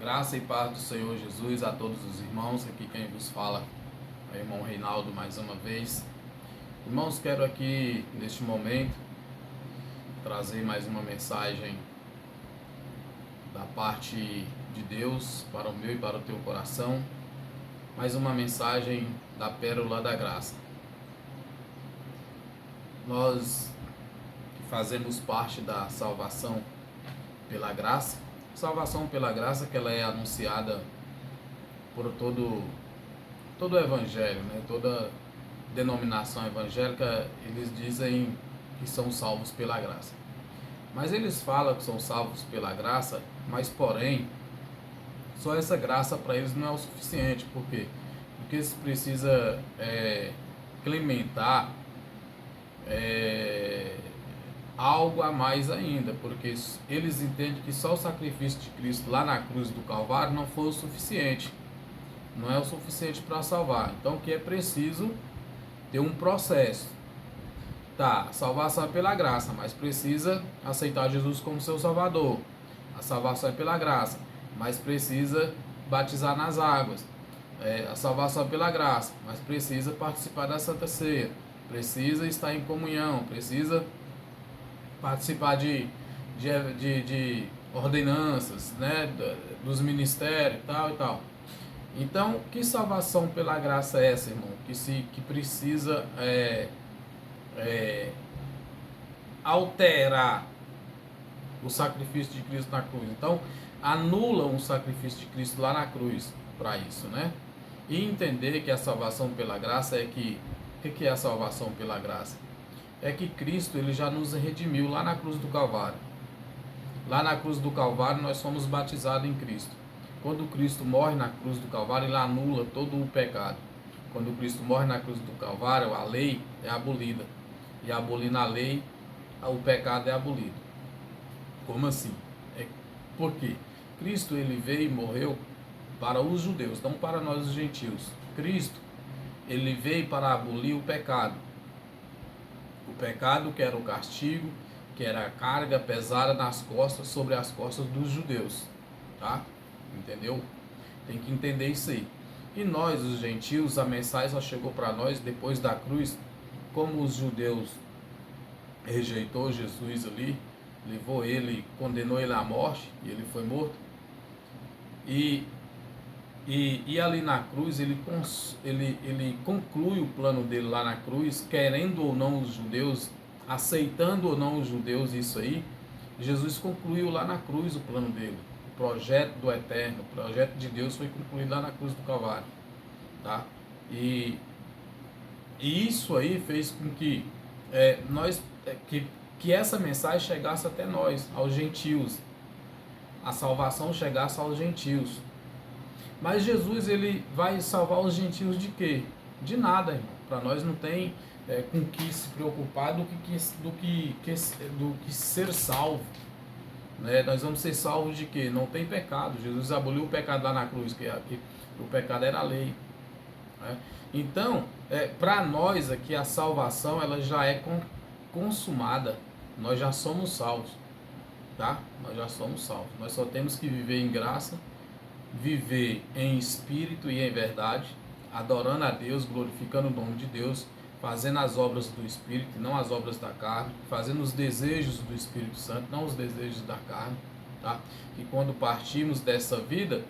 Graça e paz do Senhor Jesus a todos os irmãos. Aqui quem vos fala é o irmão Reinaldo mais uma vez. Irmãos, quero aqui neste momento trazer mais uma mensagem da parte de Deus para o meu e para o teu coração. Mais uma mensagem da Pérola da Graça. Nós que fazemos parte da salvação pela graça, salvação pela graça que ela é anunciada por todo o evangelho, né? Toda denominação evangélica, eles dizem que são salvos pela graça. Mas eles falam que são salvos pela graça, mas porém, só essa graça para eles não é o suficiente. Por quê? Porque se precisa implementar algo a mais ainda, porque eles entendem que só o sacrifício de Cristo lá na cruz do Calvário não foi o suficiente, não é o suficiente para salvar. Então que é preciso ter um processo. Tá, a salvação é pela graça, mas precisa aceitar Jesus como seu Salvador. A salvação é pela graça, mas precisa batizar nas águas. A salvação é pela graça, mas precisa participar da Santa Ceia, precisa estar em comunhão, precisa participar de ordenanças, né, dos ministérios, tal e tal. Então, que salvação pela graça é essa, irmão? Que precisa alterar o sacrifício de Cristo na cruz. Então, anula um sacrifício de Cristo lá na cruz para isso, né? E entender que a salvação pela graça é que... O que é a salvação pela graça? É que Cristo ele já nos redimiu lá na cruz do Calvário. Lá na cruz do Calvário nós somos batizados em Cristo. Quando Cristo morre na cruz do Calvário, ele anula todo o pecado. Quando Cristo morre na cruz do Calvário, a lei é abolida. E abolindo a lei, o pecado é abolido. Como assim? Por quê? Cristo ele veio e morreu para os judeus, não para nós os gentios. Cristo ele veio para abolir o pecado. O pecado que era o castigo, que era a carga pesada nas costas, sobre as costas dos judeus, tá? Entendeu? Tem que entender isso aí. E nós, os gentios, a mensagem só chegou para nós depois da cruz. Como os judeus rejeitou Jesus ali, levou ele, condenou ele à morte, e ele foi morto. E ali na cruz, ele conclui o plano dele lá na cruz, querendo ou não os judeus, aceitando ou não os judeus isso aí, Jesus concluiu lá na cruz o plano dele. O projeto do eterno, o projeto de Deus foi concluído lá na cruz do Calvário. Tá? E isso aí fez com que que essa mensagem chegasse até nós, aos gentios. A salvação chegasse aos gentios. Mas Jesus ele vai salvar os gentios de quê? De nada, irmão. Para nós não tem com que se preocupar do que ser salvo. Né? Nós vamos ser salvos de quê? Não tem pecado. Jesus aboliu o pecado lá na cruz, que o pecado era a lei. Né? Então, para nós aqui a salvação ela já é consumada. Nós já somos salvos. Tá? Nós já somos salvos. Nós só temos que viver em graça, viver em espírito e em verdade, adorando a Deus, glorificando o nome de Deus, fazendo as obras do Espírito e não as obras da carne, fazendo os desejos do Espírito Santo, não os desejos da carne, tá? E quando partirmos dessa vida,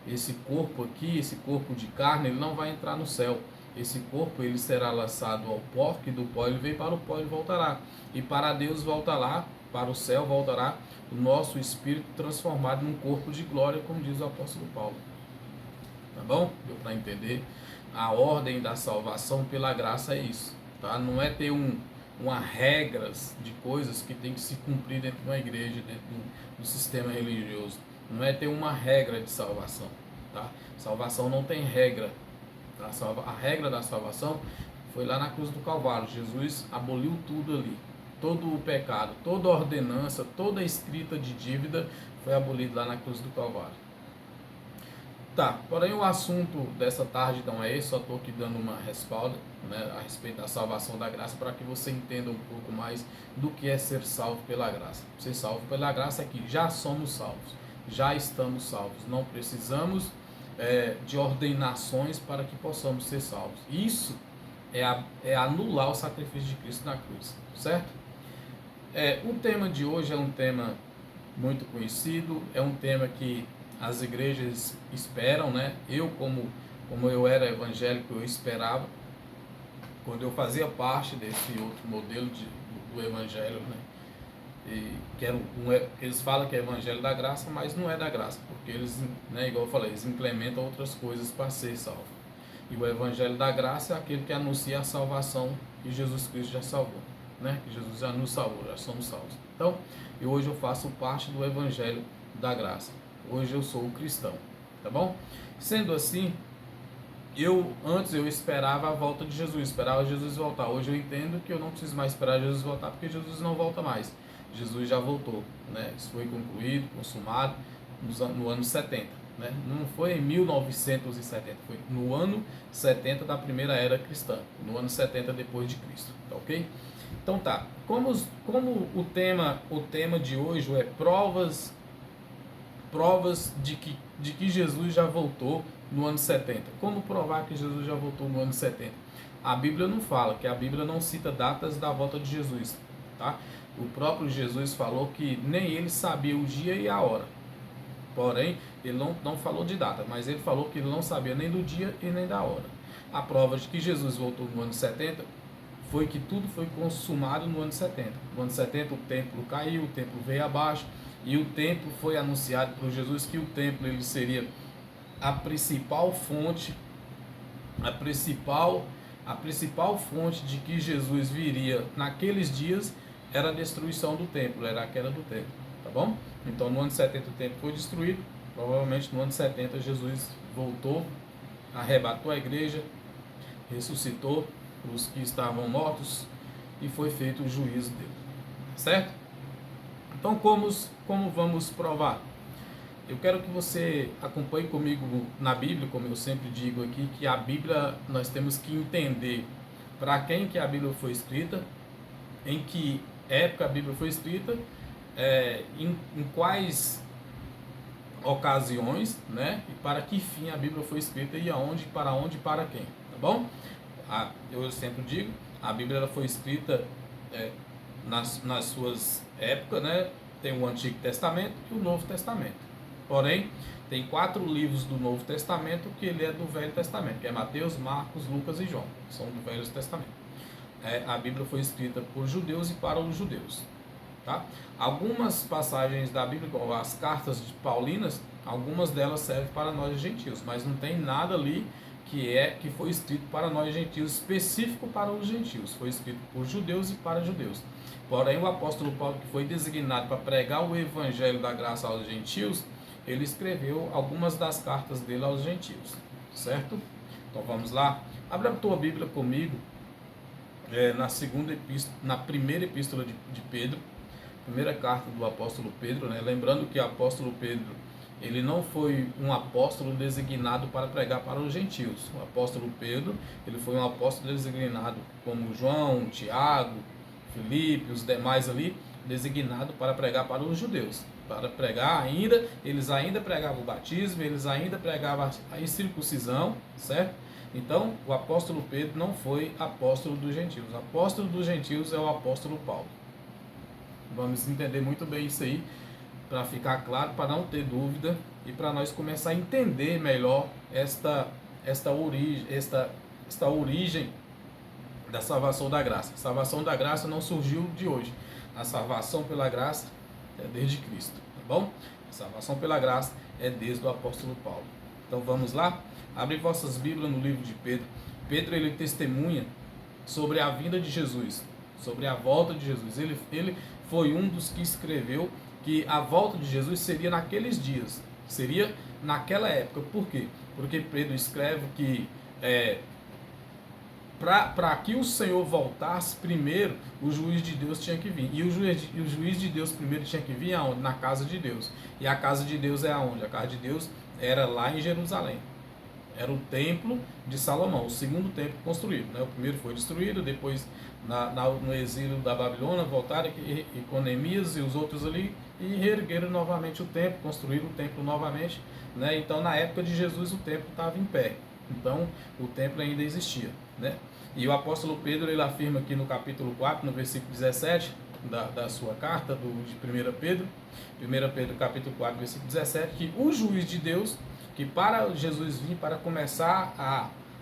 esse corpo aqui, esse corpo de carne, ele não vai entrar no céu. Esse corpo ele será lançado ao pó, que do pó ele veio, para o pó ele voltará. E para Deus voltará, para o céu voltará o nosso espírito transformado num corpo de glória, como diz o apóstolo Paulo. Tá bom? Deu para entender? A ordem da salvação pela graça é isso. Tá? Não é ter uma regras de coisas que tem que se cumprir dentro de uma igreja, dentro do sistema religioso. Não é ter uma regra de salvação. Tá? Salvação não tem regra. Tá? A regra da salvação foi lá na cruz do Calvário. Jesus aboliu tudo ali. Todo o pecado, toda ordenança, toda escrita de dívida foi abolida lá na cruz do Calvário. Tá, porém o assunto dessa tarde não é esse, só estou aqui dando uma respalda, né, a respeito da salvação da graça, para que você entenda um pouco mais do que é ser salvo pela graça. Ser salvo pela graça é que já somos salvos. já estamos salvos. Não precisamos de ordenações para que possamos ser salvos. Isso é anular o sacrifício de Cristo na cruz, certo? O tema de hoje é um tema muito conhecido, é um tema que as igrejas esperam, né? Eu, como eu era evangélico, eu esperava, quando eu fazia parte desse outro modelo do evangelho, né? Eles falam que é evangelho da graça, mas não é da graça, porque eles, né, igual eu falei, eles implementam outras coisas para ser salvo. E o evangelho da graça é aquele que anuncia a salvação que Jesus Cristo já salvou, né? Que Jesus já nos salvou, já somos salvos. Então, hoje eu faço parte do evangelho da graça. Hoje eu sou cristão, tá bom? Sendo assim, antes eu esperava a volta de Jesus, esperava Jesus voltar. Hoje eu entendo que eu não preciso mais esperar Jesus voltar, porque Jesus não volta mais. Jesus já voltou, né? Isso foi concluído, consumado no ano 70, né? Não foi em 1970, foi no ano 70 da primeira era cristã, no ano 70 depois de Cristo, tá ok? Então tá, como o tema de hoje é provas de que Jesus já voltou no ano 70. Como provar que Jesus já voltou no ano 70? A Bíblia não fala, que a Bíblia não cita datas da volta de Jesus, tá? O próprio Jesus falou que nem ele sabia o dia e a hora. Porém, ele não falou de data, mas ele falou que ele não sabia nem do dia e nem da hora. A prova de que Jesus voltou no ano 70 foi que tudo foi consumado no ano 70. No ano 70 o templo caiu, o templo veio abaixo, e o templo foi anunciado por Jesus que o templo ele seria a principal fonte de que Jesus viria naqueles dias era a destruição do templo, era a queda do templo, tá bom? Então no ano 70 o templo foi destruído, provavelmente no ano 70 Jesus voltou, arrebatou a igreja, ressuscitou os que estavam mortos e foi feito o juízo dele, certo? Então como vamos provar? Eu quero que você acompanhe comigo na Bíblia, como eu sempre digo aqui, que a Bíblia nós temos que entender para quem que a Bíblia foi escrita, em que época a Bíblia foi escrita, em quais ocasiões, né? E para que fim a Bíblia foi escrita e aonde, para quem, tá bom? Eu sempre digo, a Bíblia ela foi escrita nas suas épocas, né? Tem o Antigo Testamento e o Novo Testamento. Porém, tem 4 livros do Novo Testamento que ele é do Velho Testamento, que é Mateus, Marcos, Lucas e João, são do Velho Testamento. A Bíblia foi escrita por judeus e para os judeus, tá? Algumas passagens da Bíblia, como as cartas de paulinas, algumas delas servem para nós gentios, mas não tem nada ali que foi escrito para nós gentios, específico para os gentios, foi escrito por judeus e para judeus. Porém, o apóstolo Paulo, que foi designado para pregar o evangelho da graça aos gentios, ele escreveu algumas das cartas dele aos gentios, certo? Então vamos lá, abra a tua Bíblia comigo, na primeira epístola de Pedro, primeira carta do apóstolo Pedro, né? Lembrando que o apóstolo Pedro, ele não foi um apóstolo designado para pregar para os gentios. O apóstolo Pedro, ele foi um apóstolo designado como João, Tiago, Filipe, os demais ali, designado para pregar para os judeus. Para pregar eles ainda pregavam o batismo, eles ainda pregavam a circuncisão, certo? Então, o apóstolo Pedro não foi apóstolo dos gentios. O apóstolo dos gentios é o apóstolo Paulo. Vamos entender muito bem isso aí, para ficar claro, para não ter dúvida e para nós começar a entender melhor esta origem da salvação da graça. A salvação da graça não surgiu de hoje. A salvação pela graça é desde Cristo, tá bom? A salvação pela graça é desde o apóstolo Paulo. Então vamos lá? Abre vossas Bíblias no livro de Pedro. Pedro, ele testemunha sobre a vinda de Jesus, sobre a volta de Jesus. Ele foi um dos que escreveu que a volta de Jesus seria naqueles dias, seria naquela época. Por quê? Porque Pedro escreve que para que o Senhor voltasse, primeiro o juiz de Deus tinha que vir. E o juiz de Deus primeiro tinha que vir aonde? Na casa de Deus. E a casa de Deus é aonde? A casa de Deus era lá em Jerusalém. Era o templo de Salomão, o segundo templo construído, né? O primeiro foi destruído, depois no exílio da Babilônia voltaram e com Neemias e os outros ali e reergueram novamente o templo, construíram o templo novamente, né? Então na época de Jesus o templo estava em pé, então o templo ainda existia, né? E o apóstolo Pedro ele afirma aqui no capítulo 4, no versículo 17 da sua carta de 1 Pedro, 1 Pedro capítulo 4, versículo 17, que o juiz de Deus, que para Jesus vir, para começar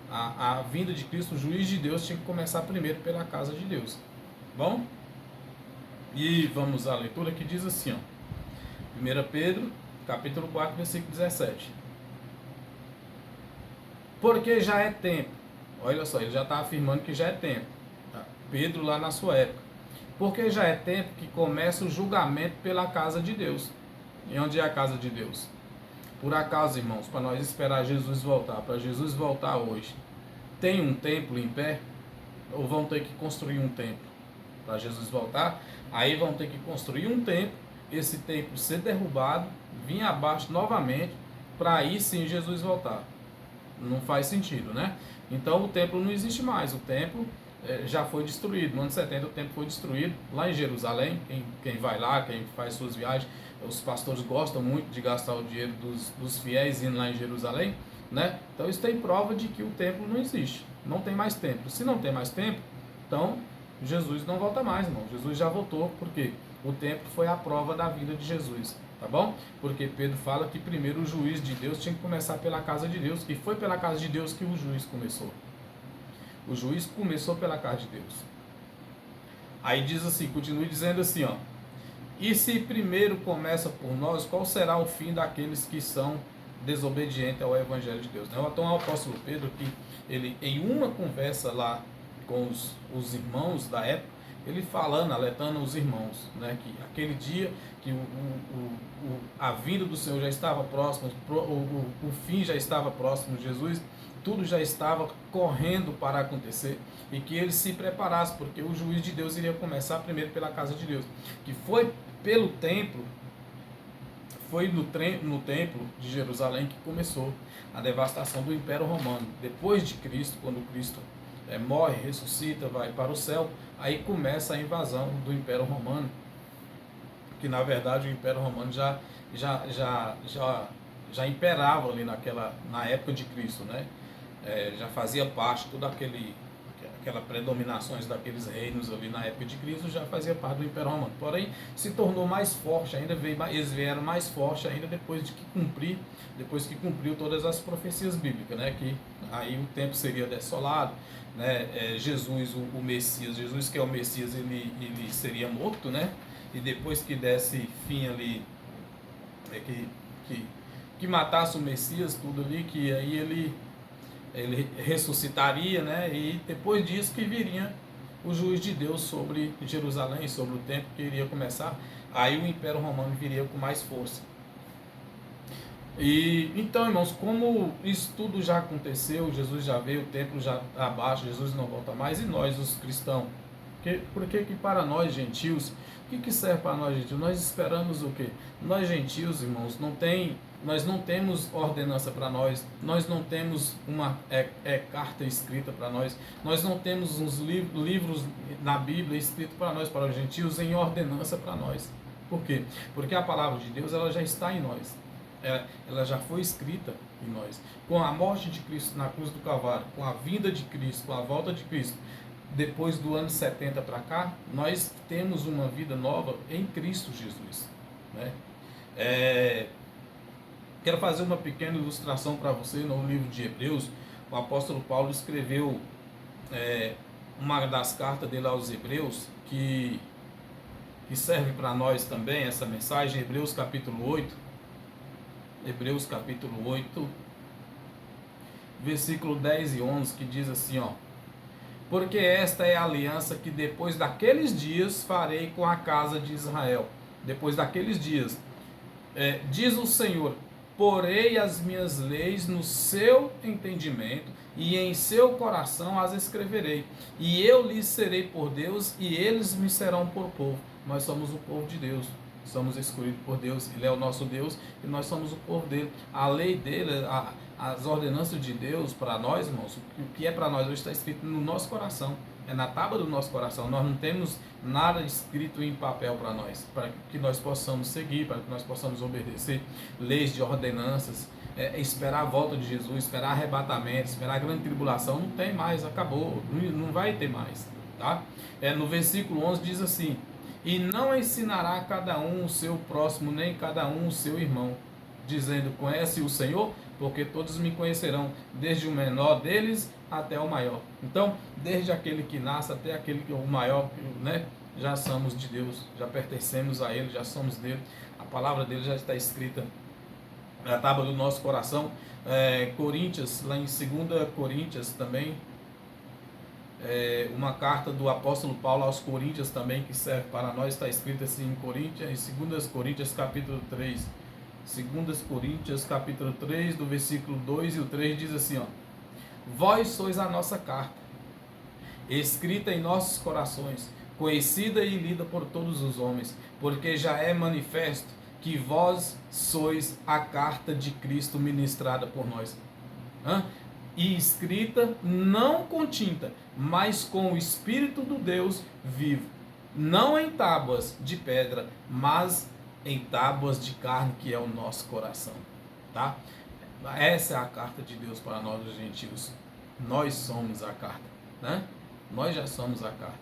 a vinda de Cristo, o juiz de Deus tinha que começar primeiro pela casa de Deus. Bom? E vamos à leitura que diz assim, ó, 1 Pedro, capítulo 4, versículo 17. Porque já é tempo, olha só, ele já está afirmando que já é tempo, tá? Pedro lá na sua época. Porque já é tempo que começa o julgamento pela casa de Deus. E onde é a casa de Deus? Por acaso, irmãos, para nós esperar Jesus voltar, para Jesus voltar hoje, tem um templo em pé? Ou vão ter que construir um templo para Jesus voltar? Aí vão ter que construir um templo, esse templo ser derrubado, vir abaixo novamente, para aí sim Jesus voltar. Não faz sentido, né? Então o templo não existe mais, o templo já foi destruído. No ano 70 o templo foi destruído lá em Jerusalém. Quem vai lá, quem faz suas viagens, os pastores gostam muito de gastar o dinheiro dos fiéis indo lá em Jerusalém, né? Então isso tem prova de que o templo não existe, não tem mais templo. Se não tem mais templo, então Jesus não volta mais, irmão. Jesus já voltou, porque o templo foi a prova da vida de Jesus, tá bom? Porque Pedro fala que primeiro o juiz de Deus tinha que começar pela casa de Deus, e foi pela casa de Deus que o juiz começou. O juiz começou pela casa de Deus. Aí diz assim, continue dizendo assim, ó. E se primeiro começa por nós, qual será o fim daqueles que são desobedientes ao Evangelho de Deus? Então o apóstolo Pedro, que ele em uma conversa lá com os irmãos da época, ele falando, alertando os irmãos, né, que aquele dia que a vinda do Senhor já estava próximo, o fim já estava próximo, Jesus, tudo já estava correndo para acontecer, e que eles se preparassem, porque o juiz de Deus iria começar primeiro pela casa de Deus, que foi pelo templo, foi no templo de Jerusalém que começou a devastação do Império Romano. Depois de Cristo, quando Cristo morre, ressuscita, vai para o céu, aí começa a invasão do Império Romano, que na verdade o Império Romano já imperava ali na época de Cristo, né? Já fazia parte toda aquela predominações daqueles reinos ali na época de Cristo, já fazia parte do Império Romano. Porém, se tornou mais forte ainda, eles vieram mais forte ainda depois que cumpriu todas as profecias bíblicas, né? Que aí o tempo seria desolado, né? Jesus, o Messias, Jesus que é o Messias, ele seria morto, né? E depois que desse fim ali, que matasse o Messias, tudo ali, que aí ele ressuscitaria, né? E depois disso que viria o juiz de Deus sobre Jerusalém, sobre o templo que iria começar, aí o Império Romano viria com mais força. E então, irmãos, como isso tudo já aconteceu, Jesus já veio, o templo já abaixo, Jesus não volta mais, e nós, os cristãos, porque que para nós gentios, o que serve para nós gentios? Nós esperamos o quê? Nós gentios, irmãos, nós não temos ordenança para nós não temos uma carta escrita para nós não temos uns livros na Bíblia escritos para nós, para os gentios, em ordenança para nós. Por quê? Porque a palavra de Deus ela já está em nós, ela já foi escrita em nós. Com a morte de Cristo na cruz do Calvário, com a vinda de Cristo, com a volta de Cristo, depois do ano 70 para cá, nós temos uma vida nova em Cristo Jesus, né? Quero fazer uma pequena ilustração para você. No livro de Hebreus, o apóstolo Paulo escreveu uma das cartas dele aos Hebreus, que serve para nós também, essa mensagem, Hebreus capítulo 8, versículo 10 e 11, que diz assim, ó: porque esta é a aliança que depois daqueles dias farei com a casa de Israel. Depois daqueles dias, diz o Senhor, porei as minhas leis no seu entendimento e em seu coração as escreverei. E eu lhes serei por Deus e eles me serão por povo. Nós somos o povo de Deus. somos escolhidos por Deus, Ele é o nosso Deus e nós somos o povo dele. A lei dele, as ordenanças de Deus para nós, irmãos, o que é para nós hoje está escrito no nosso coração, é na tábua do nosso coração. Nós não temos nada escrito em papel para que nós possamos seguir, para que nós possamos obedecer leis de ordenanças, esperar a volta de Jesus, esperar arrebatamento, esperar a grande tribulação. Não tem mais, acabou, não vai ter mais, tá? No versículo 11 diz assim: e não ensinará cada um o seu próximo, nem cada um o seu irmão, dizendo, conhece o Senhor? Porque todos me conhecerão, desde o menor deles até o maior. Então, desde aquele que nasce até aquele que é o maior, né? Já somos de Deus, já pertencemos a Ele, já somos dele. A palavra dele já está escrita na tábua do nosso coração. Coríntios, lá em 2 Coríntios também, uma carta do apóstolo Paulo aos Coríntios também, que serve para nós, está escrito assim em Coríntios, em 2 Coríntios capítulo 3. 2 Coríntios capítulo 3, do versículo 2 e o 3 diz assim, ó: vós sois a nossa carta, escrita em nossos corações, conhecida e lida por todos os homens, porque já é manifesto que vós sois a carta de Cristo ministrada por nós. E escrita não com tinta, mas com o Espírito do Deus vivo, não em tábuas de pedra, mas em tábuas de carne, que é o nosso coração, tá? Essa é a carta de Deus para nós, os gentios. Nós somos a carta, né? Nós já somos a carta.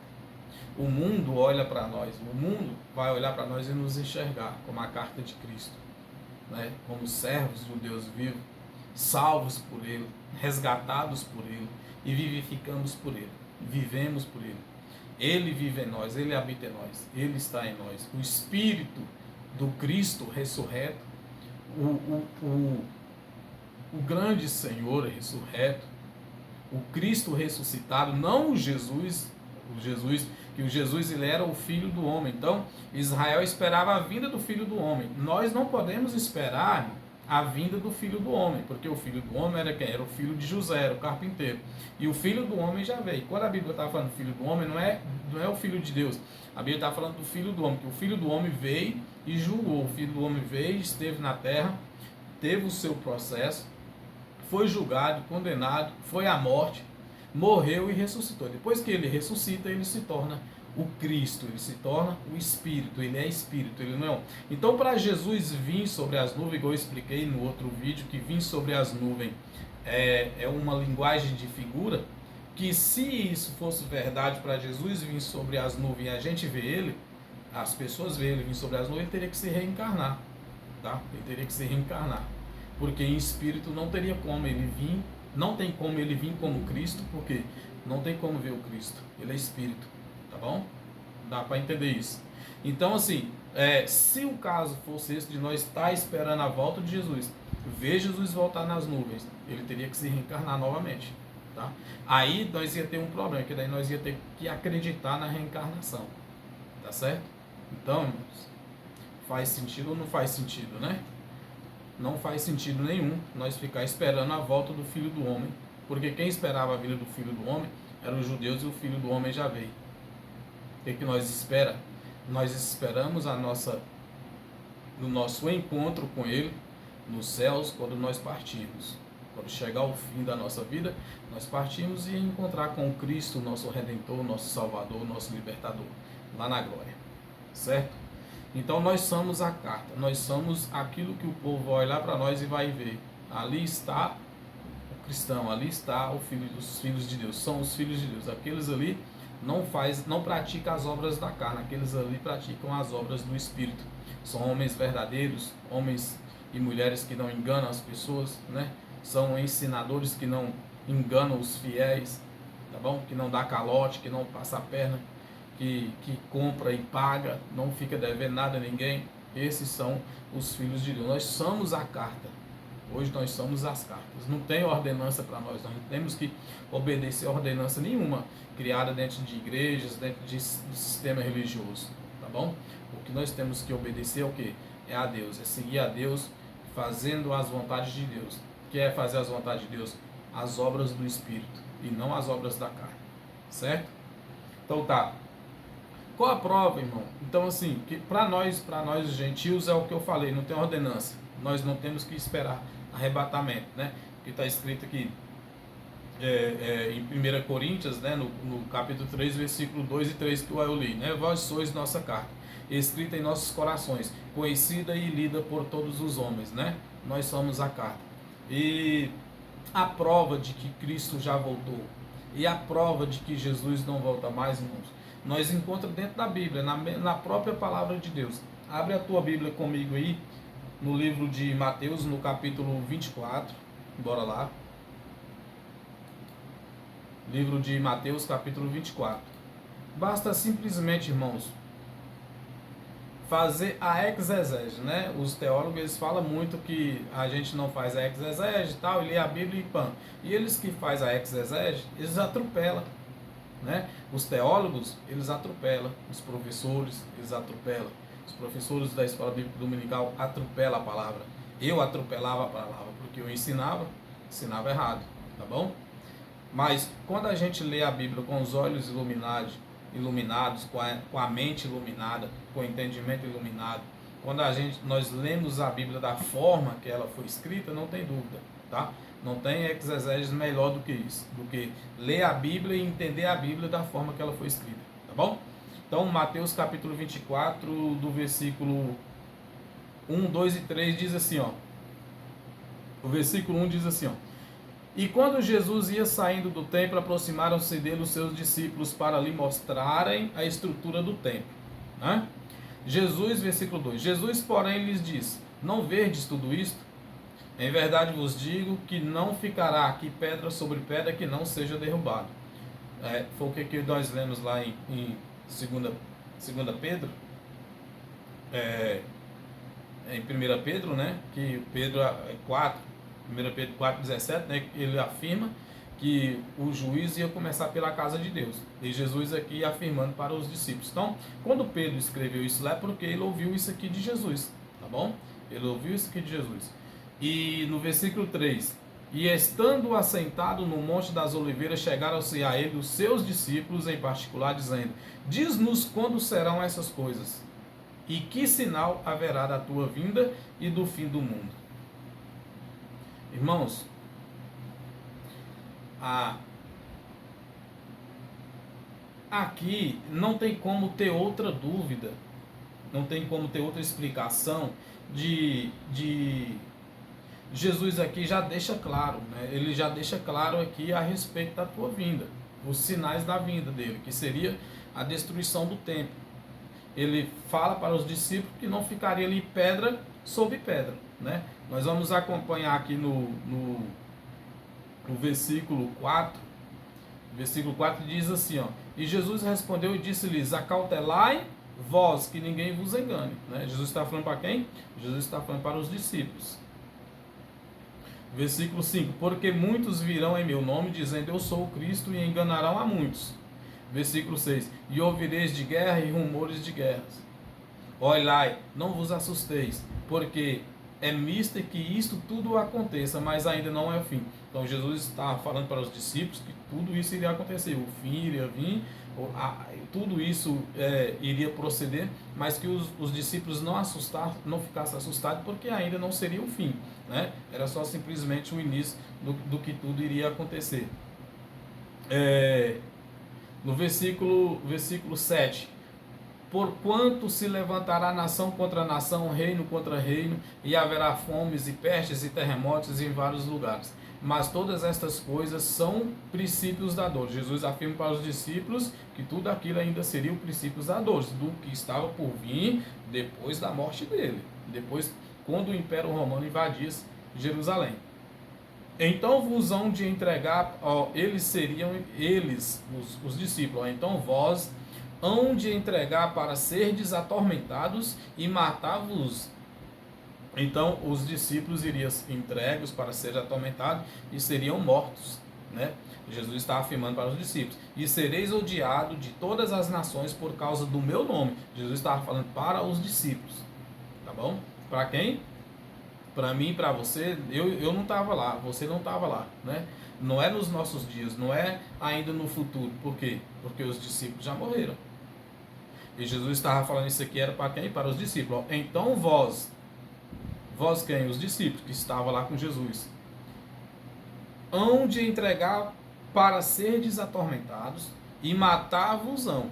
O mundo olha para nós, o mundo vai olhar para nós e nos enxergar como a carta de Cristo, né? Como servos do Deus vivo, salvos por Ele, resgatados por Ele e vivificamos por Ele, vivemos por Ele. Ele vive em nós, Ele habita em nós, Ele está em nós. O Espírito do Cristo ressurreto, o grande Senhor ressurreto, o Cristo ressuscitado, não o Jesus, que o Jesus ele era o Filho do homem. Então Israel esperava a vinda do Filho do homem. Nós não podemos esperar a vinda do Filho do homem, porque o Filho do homem era quem? Era o filho de José, era o carpinteiro. E o Filho do homem já veio. Quando a Bíblia está falando do Filho do homem, não é o Filho de Deus. A Bíblia está falando do Filho do homem, que o Filho do homem veio e julgou. O Filho do homem veio, esteve na terra, teve o seu processo, foi julgado, condenado, foi à morte, morreu e ressuscitou. Depois que ele ressuscita, ele se torna o Cristo, ele se torna o Espírito, ele é Espírito, ele não é um. Então, para Jesus vir sobre as nuvens, igual eu expliquei no outro vídeo, que vir sobre as nuvens é uma linguagem de figura, que se isso fosse verdade para Jesus vir sobre as nuvens e a gente vê ele, as pessoas veem ele vir sobre as nuvens, ele teria que se reencarnar, tá? Ele teria que se reencarnar, porque em espírito não teria como ele vir, não tem como ele vir como Cristo, porque não tem como ver o Cristo, ele é Espírito, tá bom? Dá para entender isso. Então assim, se o caso fosse esse de nós estar esperando a volta de Jesus, ver Jesus voltar nas nuvens, ele teria que se reencarnar novamente. Tá? Aí nós ia ter um problema, que daí nós ia ter que acreditar na reencarnação, tá certo? Então, irmãos, faz sentido ou não faz sentido, né? Não faz sentido nenhum nós ficar esperando a volta do Filho do Homem, porque quem esperava a vinda do Filho do Homem eram os judeus e o Filho do Homem já veio. O que nós espera? Nós esperamos no nosso encontro com Ele nos céus quando nós partimos. Quando chegar o fim da nossa vida, nós partimos e encontrar com Cristo, nosso Redentor, nosso Salvador, nosso Libertador, lá na glória, certo? Então nós somos a carta, nós somos aquilo que o povo vai olhar para nós e vai ver. Ali está o cristão, ali está o filho dos filhos de Deus, são os filhos de Deus. Aqueles ali não praticam as obras da carne, aqueles ali praticam as obras do Espírito. São homens verdadeiros, homens e mulheres que não enganam as pessoas, né? São ensinadores que não enganam os fiéis, tá bom? Que não dá calote, que não passa a perna, que compra e paga, não fica devendo nada a ninguém. Esses são os filhos de Deus. Nós somos a carta. Hoje nós somos as cartas. Não tem ordenança para nós. Nós não temos que obedecer a ordenança nenhuma criada dentro de igrejas, dentro de sistema religioso, tá bom? O que nós temos que obedecer é o quê? É a Deus, é seguir a Deus, fazendo as vontades de Deus. Que é fazer as vontades de Deus? As obras do Espírito e não as obras da carne, certo? Então tá, Qual a prova, irmão? Então, assim, que para nós os gentios é o que eu falei, não tem ordenança. Nós não temos que esperar arrebatamento, né? Que está escrito aqui em 1 Coríntios, né? No capítulo 3, versículo 2 e 3 que eu li, né? Vós sois nossa carta, escrita em nossos corações, conhecida e lida por todos os homens, né? Nós somos a carta. E a prova de que Cristo já voltou e a prova de que Jesus não volta mais, irmãos, nós encontramos dentro da Bíblia, na própria palavra de Deus. Abre a tua Bíblia comigo aí, no livro de Mateus, no capítulo 24. Bora lá. Livro de Mateus, capítulo 24. Basta simplesmente, irmãos, fazer a exegese, né? Os teólogos eles falam muito que a gente não faz a exegese e tal, e lê a Bíblia e pã. E eles que fazem a exegese, eles atropelam, né? Os teólogos, eles atropelam. Os professores, eles atropelam. Os professores da escola bíblica dominical atropelam a palavra. Eu atropelava a palavra, porque eu ensinava errado, tá bom? Mas quando a gente lê a Bíblia com os olhos iluminados, com a mente iluminada, com o entendimento iluminado, quando nós lemos a Bíblia da forma que ela foi escrita, não tem dúvida, tá? Não tem exegese melhor do que isso, do que ler a Bíblia e entender a Bíblia da forma que ela foi escrita, tá bom? Então, Mateus capítulo 24, do versículo 1, 2 e 3 diz assim, ó. O versículo 1 diz assim, ó. E quando Jesus ia saindo do templo, aproximaram-se dele os seus discípulos para lhe mostrarem a estrutura do templo, né? Versículo 2, Jesus, porém, lhes disse, não verdes tudo isto? Em verdade vos digo que não ficará aqui pedra sobre pedra que não seja derrubado. Foi o que nós lemos lá em 2 Pedro, em 1 Pedro, né? Que Pedro 4, 1 Pedro 4,17, né? Ele afirma que o juízo ia começar pela casa de Deus. E Jesus aqui afirmando para os discípulos. Então, quando Pedro escreveu isso lá, é porque ele ouviu isso aqui de Jesus, tá bom? Ele ouviu isso aqui de Jesus. E no versículo 3, e estando assentado no Monte das Oliveiras, chegaram-se a ele os seus discípulos em particular, dizendo, diz-nos quando serão essas coisas, e que sinal haverá da tua vinda e do fim do mundo. Irmãos, aqui não tem como ter outra dúvida, não tem como ter outra explicação de Jesus aqui já deixa claro, né? Ele já deixa claro aqui a respeito da tua vinda, os sinais da vinda dele, que seria a destruição do templo. Ele fala para os discípulos que não ficaria ali pedra sobre pedra, né? Nós vamos acompanhar aqui no versículo 4. O versículo 4 diz assim, ó, e Jesus respondeu e disse-lhes, acautelai vós, que ninguém vos engane, né? Jesus está falando para quem? Jesus está falando para os discípulos. Versículo 5, porque muitos virão em meu nome, dizendo, eu sou o Cristo, e enganarão a muitos. Versículo 6, e ouvireis de guerra e rumores de guerras. Olhai, não vos assusteis, porque é mister que isto tudo aconteça, mas ainda não é o fim. Então Jesus está falando para os discípulos que tudo isso iria acontecer, o fim iria vir, tudo isso iria proceder, mas que os discípulos não ficassem assustados, porque ainda não seria o fim, né? Era só simplesmente o início do que tudo iria acontecer. No versículo 7, porquanto se levantará nação contra nação, reino contra reino, e haverá fomes e pestes e terremotos em vários lugares. Mas todas estas coisas são princípios da dor. Jesus afirma para os discípulos que tudo aquilo ainda seria o princípio da dor, do que estava por vir depois da morte dele, depois quando o Império Romano invadisse Jerusalém. Então vos hão de entregar, eles, os discípulos, então vós hão de entregar para serdes atormentados e matar-vos. Então os discípulos iriam entregues para serem atormentados e seriam mortos, né? Jesus está afirmando para os discípulos, e sereis odiados de todas as nações por causa do meu nome. Jesus estava falando para os discípulos, tá bom? Para quem? Para mim, para você. Eu não estava lá, você não estava lá, né? Não é nos nossos dias, não é ainda no futuro. Por quê? Porque os discípulos já morreram. E Jesus estava falando isso aqui era para quem? Para os discípulos. Então vós quem? Os discípulos que estavam lá com Jesus, hão de entregar para serdes atormentados e matar-vos-ão,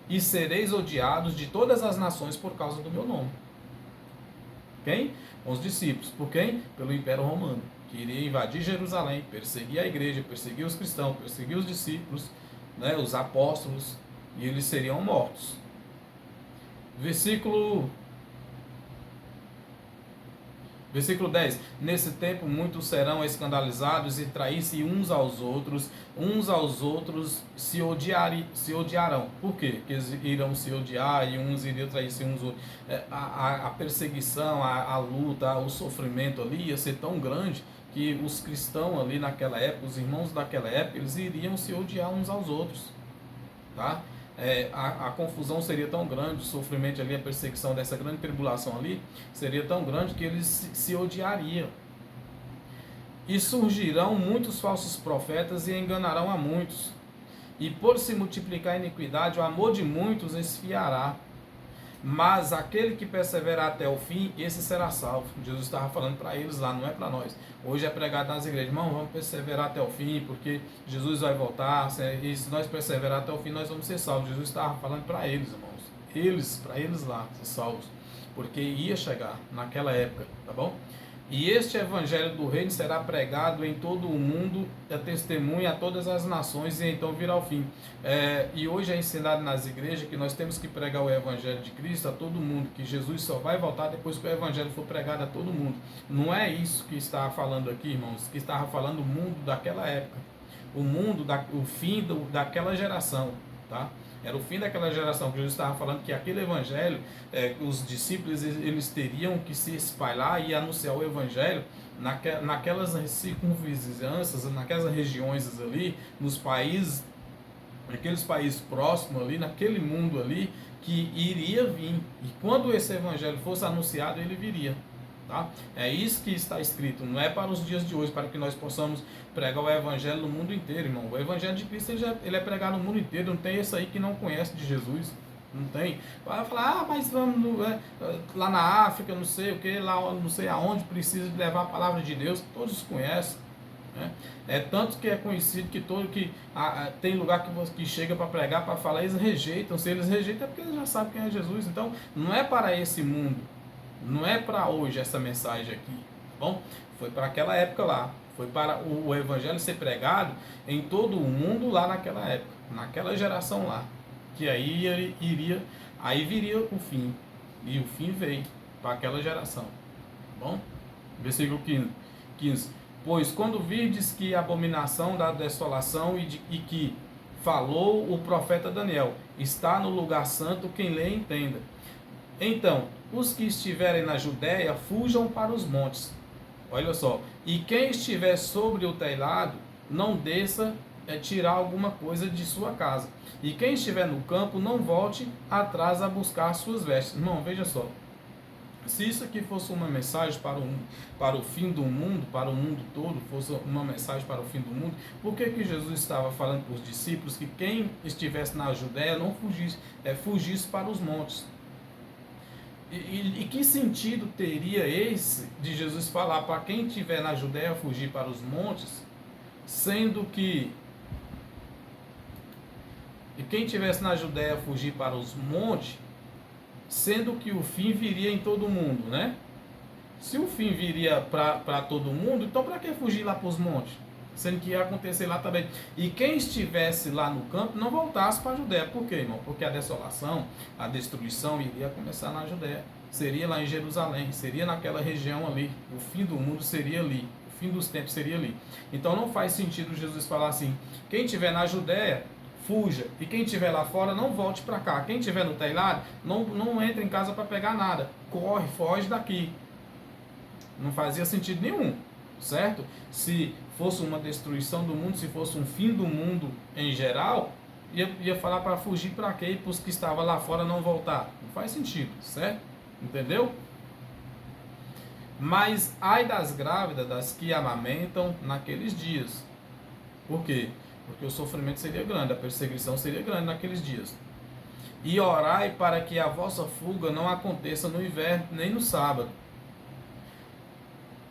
e sereis odiados de todas as nações por causa do meu nome. Quem? Os discípulos. Por quem? Pelo Império Romano, que iria invadir Jerusalém, perseguir a igreja, perseguir os cristãos, perseguir os discípulos, né, os apóstolos, e eles seriam mortos. Versículo 10. Nesse tempo muitos serão escandalizados e trair-se uns aos outros se odiarão. Por quê? Porque eles irão se odiar e uns iriam trair-se uns outros. A perseguição, a luta, o sofrimento ali ia ser tão grande que os cristãos ali naquela época, os irmãos daquela época, eles iriam se odiar uns aos outros. Tá? A confusão seria tão grande, o sofrimento ali, a perseguição dessa grande tribulação ali, seria tão grande que eles se odiariam. E surgirão muitos falsos profetas e enganarão a muitos. E por se multiplicar a iniquidade, o amor de muitos esfriará. Mas aquele que perseverar até o fim, esse será salvo. Jesus estava falando para eles lá, não é para nós. Hoje é pregado nas igrejas, irmão, vamos perseverar até o fim, porque Jesus vai voltar, e se nós perseverar até o fim, nós vamos ser salvos. Jesus estava falando para eles, irmãos, para eles lá, ser salvos, porque ia chegar naquela época, tá bom? E este evangelho do reino será pregado em todo o mundo, é testemunha a todas as nações, e então virá o fim. E hoje é ensinado nas igrejas que nós temos que pregar o evangelho de Cristo a todo mundo, que Jesus só vai voltar depois que o evangelho for pregado a todo mundo. Não é isso que está falando aqui, irmãos, que estava falando o mundo daquela época, o mundo, o fim daquela geração, tá? Era o fim daquela geração que Jesus estava falando que aquele evangelho, os discípulos eles teriam que se espalhar e anunciar o evangelho naquelas circunvizinhanças, naquelas regiões ali, nos países, naqueles países próximos ali, naquele mundo ali, que iria vir. E quando esse evangelho fosse anunciado, ele viria. Tá? É isso que está escrito, não é para os dias de hoje, para que nós possamos pregar o evangelho no mundo inteiro, irmão. O evangelho de Cristo ele é pregado no mundo inteiro, não tem esse aí que não conhece de Jesus, não tem. Vai falar, mas vamos lá na África, não sei o que, lá não sei aonde precisa de levar a palavra de Deus, todos conhecem. Né? É tanto que é conhecido que tem lugar que chega para pregar, para falar, eles rejeitam. Se eles rejeitam é porque eles já sabem quem é Jesus. Então não é para esse mundo, não é para hoje essa mensagem aqui, tá bom? Foi para aquela época lá, foi para o evangelho ser pregado em todo o mundo lá naquela época, naquela geração lá, que aí viria o fim, e o fim veio para aquela geração, tá bom? Versículo 15. Pois quando virdes que a abominação da desolação e que falou o profeta Daniel está no lugar santo, quem lê entenda. Então, os que estiverem na Judéia fujam para os montes. Olha só. E quem estiver sobre o telhado, não desça tirar alguma coisa de sua casa. E quem estiver no campo, não volte atrás a buscar suas vestes. Irmão, veja só. Se isso aqui fosse uma mensagem para o fim do mundo, para o mundo todo, fosse uma mensagem para o fim do mundo, por que Jesus estava falando para os discípulos que quem estivesse na Judéia não fugisse para os montes? E que sentido teria esse de Jesus falar para quem estiver na Judéia fugir para os montes, sendo que quem estivesse na Judéia fugir para os montes, sendo que o fim viria em todo mundo, né? Se o fim viria para todo mundo, então para que fugir lá para os montes? Sendo que ia acontecer lá também. E quem estivesse lá no campo não voltasse para a Judéia. Por quê, irmão? Porque a desolação, a destruição iria começar na Judéia. Seria lá em Jerusalém, seria naquela região ali. O fim do mundo seria ali. O fim dos tempos seria ali. Então não faz sentido Jesus falar assim, quem estiver na Judéia, fuja. E quem estiver lá fora, não volte para cá. Quem estiver no telhado, não entre em casa para pegar nada. Corre, foge daqui. Não fazia sentido nenhum, certo? Se fosse uma destruição do mundo, se fosse um fim do mundo em geral, ia falar para fugir para quê? E para os que estavam lá fora não voltar. Não faz sentido, certo? Entendeu? Mas ai das grávidas, das que amamentam naqueles dias. Por quê? Porque o sofrimento seria grande, a perseguição seria grande naqueles dias. E orai para que a vossa fuga não aconteça no inverno nem no sábado.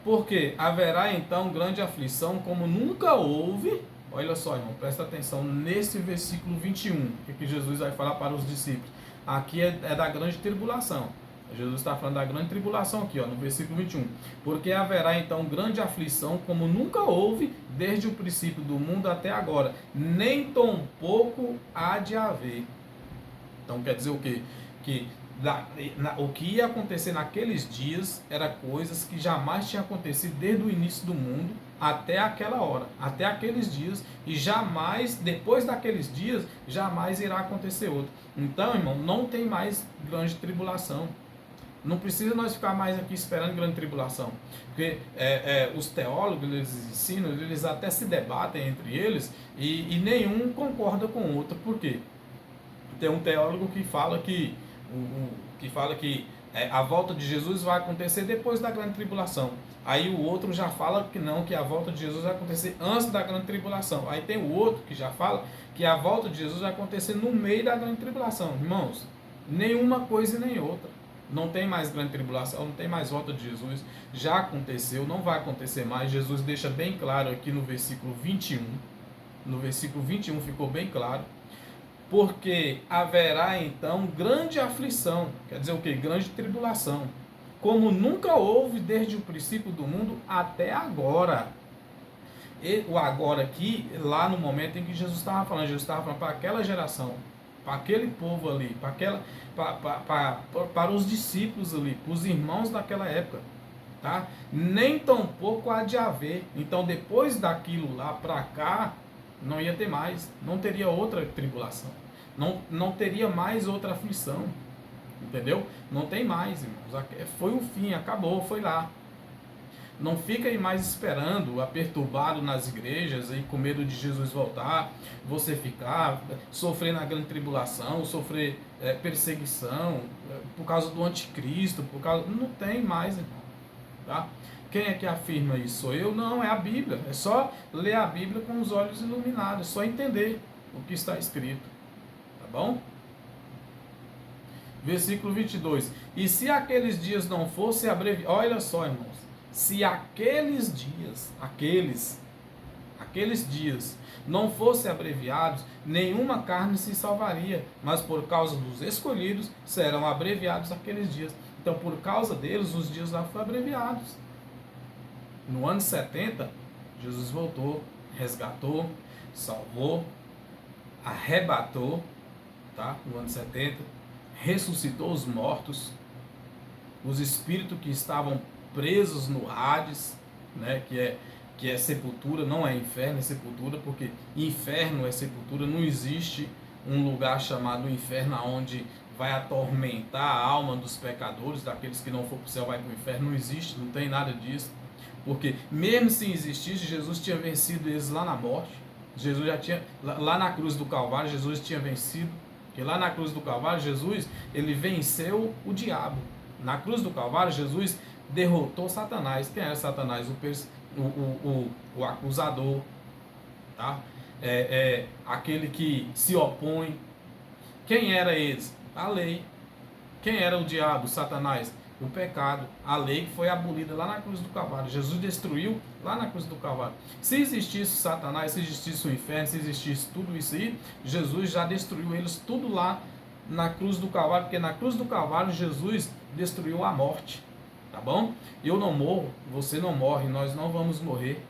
Porque haverá então grande aflição como nunca houve. Olha só, irmão, presta atenção nesse versículo 21, que Jesus vai falar para os discípulos. Aqui é da grande tribulação. Jesus está falando da grande tribulação aqui, ó, no versículo 21. Porque haverá então grande aflição como nunca houve desde o princípio do mundo até agora. Nem tão pouco há de haver. Então quer dizer o quê? Que o que ia acontecer naqueles dias era coisas que jamais tinham acontecido desde o início do mundo até aquela hora, até aqueles dias, e jamais, depois daqueles dias, jamais irá acontecer outro. Então, irmão, não tem mais grande tribulação. Não precisa nós ficar mais aqui esperando grande tribulação. Porque os teólogos, eles ensinam, eles até se debatem entre eles e nenhum concorda com o outro. Por quê? Tem um teólogo que fala que a volta de Jesus vai acontecer depois da grande tribulação. Aí o outro já fala que não, que a volta de Jesus vai acontecer antes da grande tribulação. Aí tem o outro que já fala que a volta de Jesus vai acontecer no meio da grande tribulação. Irmãos, nenhuma coisa e nem outra. Não tem mais grande tribulação, não tem mais volta de Jesus. Já aconteceu, não vai acontecer mais. Jesus deixa bem claro aqui no versículo 21. No versículo 21 ficou bem claro. Porque haverá então grande aflição, quer dizer o que? Grande tribulação, como nunca houve desde o princípio do mundo até agora. E o agora aqui, lá no momento em que Jesus estava falando para aquela geração, para aquele povo ali, para os discípulos ali, para os irmãos daquela época. Tá? Nem tão pouco há de haver. Então depois daquilo lá para cá, não ia ter mais, não teria outra tribulação, não teria mais outra aflição, entendeu? Não tem mais, irmãos, foi o fim, acabou, foi lá. Não fica aí mais esperando, perturbado nas igrejas, aí, com medo de Jesus voltar, você ficar, sofrer na grande tribulação, sofrer perseguição, por causa do anticristo, não tem mais, irmão, tá? Quem é que afirma isso? Sou eu? Não, é a Bíblia. É só ler a Bíblia com os olhos iluminados. É só entender o que está escrito. Tá bom? Versículo 22. E se aqueles dias não fossem abreviados... Olha só, irmãos. Se aqueles dias não fossem abreviados, nenhuma carne se salvaria. Mas por causa dos escolhidos, serão abreviados aqueles dias. Então, por causa deles, os dias lá foram abreviados. No ano 70, Jesus voltou, resgatou, salvou, arrebatou, tá? No ano 70, ressuscitou os mortos, os espíritos que estavam presos no Hades, né? Que é sepultura, não é inferno, é sepultura, porque inferno é sepultura, não existe um lugar chamado inferno onde vai atormentar a alma dos pecadores, daqueles que não for para o céu vai para o inferno, não existe, não tem nada disso. Porque mesmo se existisse, Jesus tinha vencido eles lá na morte. Jesus já tinha, lá na cruz do Calvário, Jesus tinha vencido. Porque lá na cruz do Calvário, Jesus, ele venceu o diabo. Na cruz do Calvário, Jesus derrotou Satanás. Quem era Satanás? O acusador. Tá? Aquele que se opõe. Quem era eles? A lei. Quem era o diabo, Satanás? O pecado, a lei que foi abolida lá na cruz do Calvário. Jesus destruiu lá na cruz do Calvário. Se existisse Satanás, se existisse o inferno, se existisse tudo isso aí, Jesus já destruiu eles tudo lá na cruz do Calvário, porque na cruz do Calvário Jesus destruiu a morte, tá bom? Eu não morro, você não morre, nós não vamos morrer.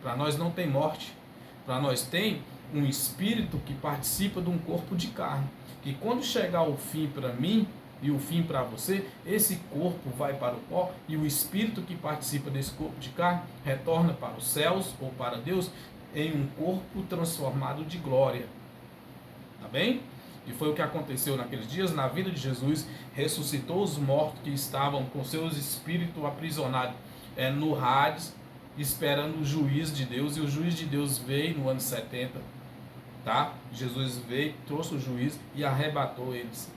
Para nós não tem morte. Para nós tem um espírito que participa de um corpo de carne, que quando chegar o fim para mim e o fim para você, esse corpo vai para o pó e o espírito que participa desse corpo de carne retorna para os céus ou para Deus em um corpo transformado de glória. Tá bem? E foi o que aconteceu naqueles dias na vida de Jesus. Ressuscitou os mortos que estavam com seus espíritos aprisionados no Hades, esperando o juiz de Deus. E o juiz de Deus veio no ano 70. Tá? Jesus veio, trouxe o juiz e arrebatou eles.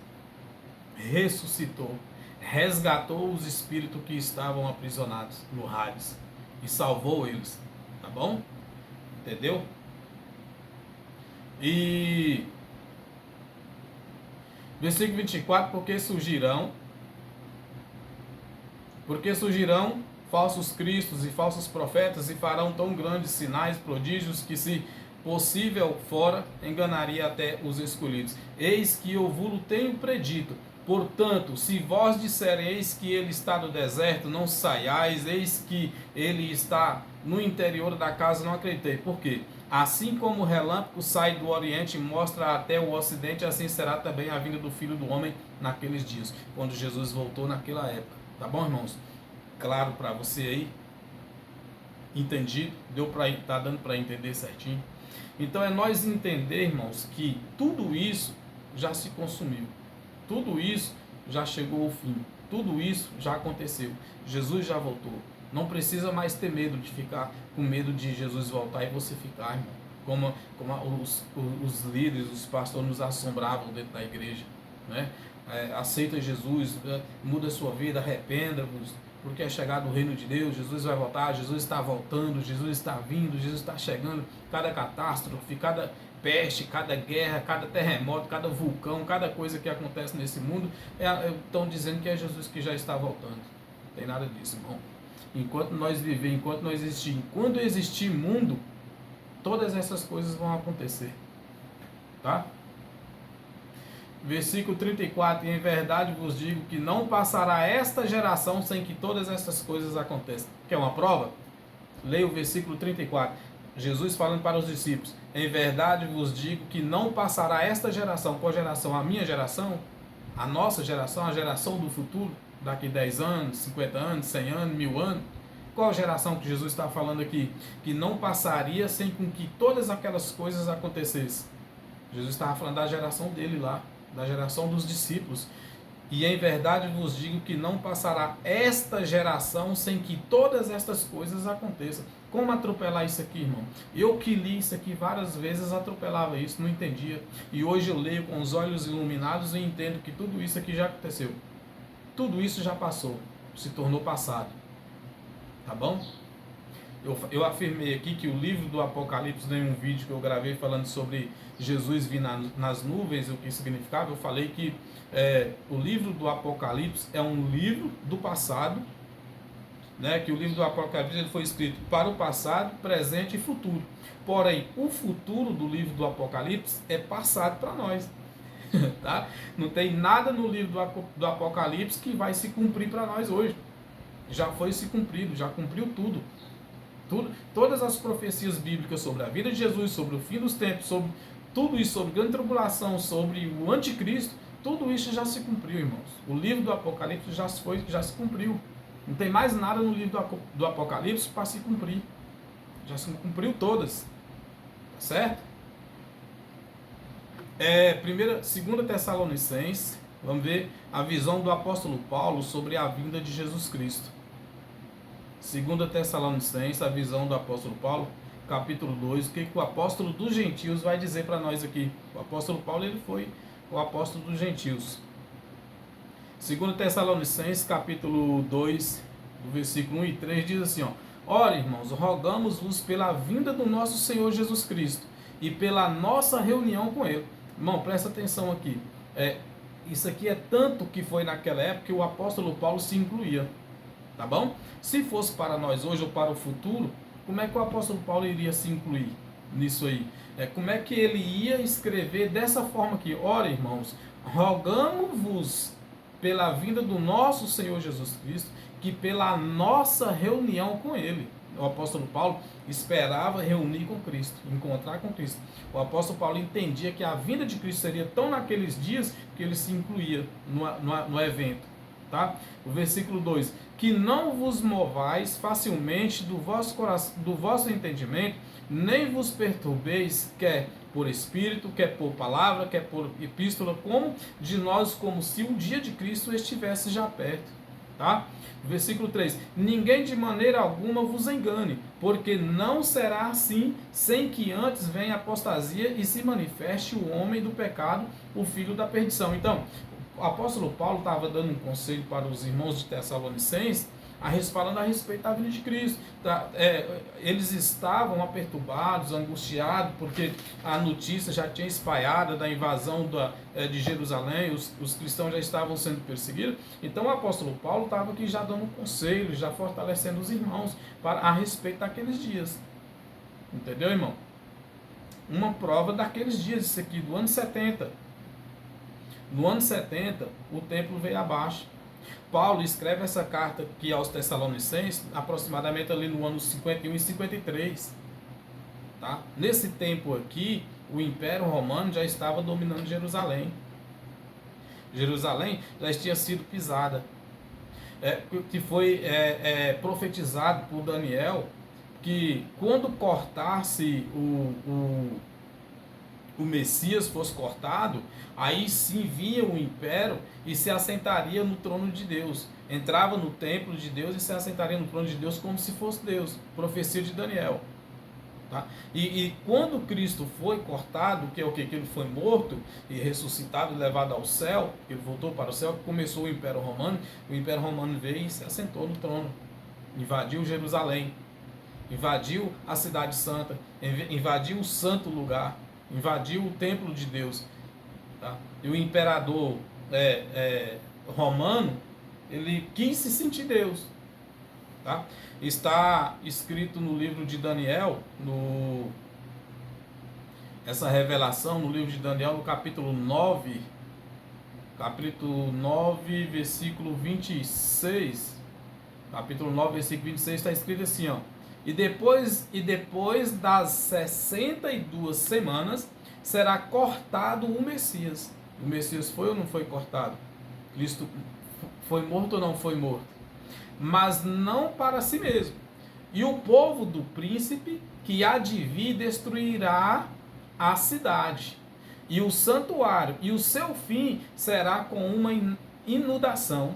Ressuscitou, resgatou os espíritos que estavam aprisionados no Hades e salvou eles, tá bom? Entendeu? Versículo 24, porque surgirão falsos cristos e falsos profetas e farão tão grandes sinais, prodígios, que se possível fora, enganaria até os escolhidos. Eis que eu vos tenho predito. Portanto, se vós disserem, eis que ele está no deserto, não saiais, eis que ele está no interior da casa, não acreditei. Por quê? Assim como o relâmpago sai do oriente e mostra até o ocidente, assim será também a vinda do Filho do Homem naqueles dias, quando Jesus voltou naquela época. Tá bom, irmãos? Claro para você aí? Entendido? Tá dando para entender certinho? Então é nós entender, irmãos, que tudo isso já se consumiu. Tudo isso já chegou ao fim. Tudo isso já aconteceu. Jesus já voltou. Não precisa mais ter medo de ficar com medo de Jesus voltar e você ficar, irmão. Como os líderes, os pastores nos assombravam dentro da igreja, né? Aceita Jesus, muda sua vida, arrependa-vos, porque é chegado o reino de Deus, Jesus vai voltar, Jesus está voltando, Jesus está vindo, Jesus está chegando. Cada catástrofe, cada peste, cada guerra, cada terremoto, cada vulcão, cada coisa que acontece nesse mundo, estão dizendo que é Jesus que já está voltando. Não tem nada disso, irmão. Enquanto nós viver, enquanto nós existir, enquanto existir mundo, todas essas coisas vão acontecer. Tá? Versículo 34, e em verdade vos digo que não passará esta geração sem que todas essas coisas aconteçam. Quer uma prova? Leia o versículo 34. Jesus falando para os discípulos, em verdade vos digo que não passará esta geração. Qual geração? A minha geração? A nossa geração? A geração do futuro? Daqui 10 anos, 50 anos, 100 anos, 1000 anos? Qual geração que Jesus está falando aqui? Que não passaria sem com que todas aquelas coisas acontecessem. Jesus estava falando da geração dele lá, da geração dos discípulos. E em verdade vos digo que não passará esta geração sem que todas estas coisas aconteçam. Como atropelar isso aqui, irmão? Eu que li isso aqui várias vezes, atropelava isso, não entendia. E hoje eu leio com os olhos iluminados e entendo que tudo isso aqui já aconteceu. Tudo isso já passou, se tornou passado. Tá bom? Eu afirmei aqui que o livro do Apocalipse, em um vídeo que eu gravei falando sobre Jesus vir nas nuvens, o que significava, eu falei que o livro do Apocalipse é um livro do passado, né, que o livro do Apocalipse ele foi escrito para o passado, presente e futuro. Porém, o futuro do livro do Apocalipse é passado para nós. Tá? Não tem nada no livro do Apocalipse que vai se cumprir para nós hoje. Já foi se cumprido, já cumpriu tudo. Todas as profecias bíblicas sobre a vida de Jesus, sobre o fim dos tempos, sobre tudo isso, sobre grande tribulação, sobre o anticristo, tudo isso já se cumpriu, irmãos. O livro do Apocalipse já se cumpriu. Não tem mais nada no livro do Apocalipse para se cumprir. Já se cumpriu todas. Tá certo? 2 Tessalonicenses, vamos ver a visão do apóstolo Paulo sobre a vinda de Jesus Cristo. 2 Tessalonicenses, a visão do apóstolo Paulo, capítulo 2, o que o apóstolo dos gentios vai dizer para nós aqui. O apóstolo Paulo ele foi o apóstolo dos gentios. 2 Tessalonicenses, capítulo 2, do versículo 1 e 3, diz assim, ó: ora, irmãos, rogamos-vos pela vinda do nosso Senhor Jesus Cristo e pela nossa reunião com Ele. Irmão, presta atenção aqui. Isso aqui é tanto que foi naquela época que o apóstolo Paulo se incluía. Tá bom? Se fosse para nós hoje ou para o futuro, como é que o apóstolo Paulo iria se incluir nisso aí? Como é que ele ia escrever dessa forma aqui? Ora, irmãos, rogamos-vos pela vinda do nosso Senhor Jesus Cristo, que pela nossa reunião com Ele. O apóstolo Paulo esperava reunir com Cristo, encontrar com Cristo. O apóstolo Paulo entendia que a vinda de Cristo seria tão naqueles dias que ele se incluía no evento. Tá? O versículo 2: que não vos movais facilmente do vosso entendimento, nem vos perturbeis, quer por espírito, quer por palavra, quer por epístola, como de nós, como se o dia de Cristo estivesse já perto. Tá? Versículo 3: ninguém de maneira alguma vos engane, porque não será assim, sem que antes venha a apostasia e se manifeste o homem do pecado, o filho da perdição. Então, o apóstolo Paulo estava dando um conselho para os irmãos de Tessalonicenses, falando a respeito da vinda de Cristo. Eles estavam aperturbados, angustiados, porque a notícia já tinha espalhado da invasão de Jerusalém, os cristãos já estavam sendo perseguidos. Então o apóstolo Paulo estava aqui já dando conselhos, já fortalecendo os irmãos a respeito daqueles dias. Entendeu, irmão? Uma prova daqueles dias, isso aqui, do ano 70. No ano 70, o templo veio abaixo. Paulo escreve essa carta aqui aos Tessalonicenses, aproximadamente ali no ano 51 e 53. Tá? Nesse tempo aqui, o Império Romano já estava dominando Jerusalém. Jerusalém já tinha sido pisada. Que foi profetizado por Daniel, que quando cortasse o Messias fosse cortado, aí sim vinha o império e se assentaria no trono de Deus. Entrava no templo de Deus e se assentaria no trono de Deus como se fosse Deus. Profecia de Daniel. Tá? E quando Cristo foi cortado, que é o que? Que ele foi morto e ressuscitado e levado ao céu, ele voltou para o céu, começou o Império Romano, o Império Romano veio e se assentou no trono, invadiu Jerusalém, invadiu a cidade santa, invadiu o santo lugar, invadiu o templo de Deus. Tá? E o imperador romano, ele quis se sentir Deus. Tá? Está escrito no livro de Daniel, essa revelação no livro de Daniel, no capítulo 9, versículo 26. Capítulo 9, versículo 26, está escrito assim, ó. E depois das 62 semanas será cortado o Messias. O Messias foi ou não foi cortado? Cristo foi morto ou não foi morto? Mas não para si mesmo. E o povo do príncipe que há de vir destruirá a cidade e o santuário, e o seu fim será com uma inundação,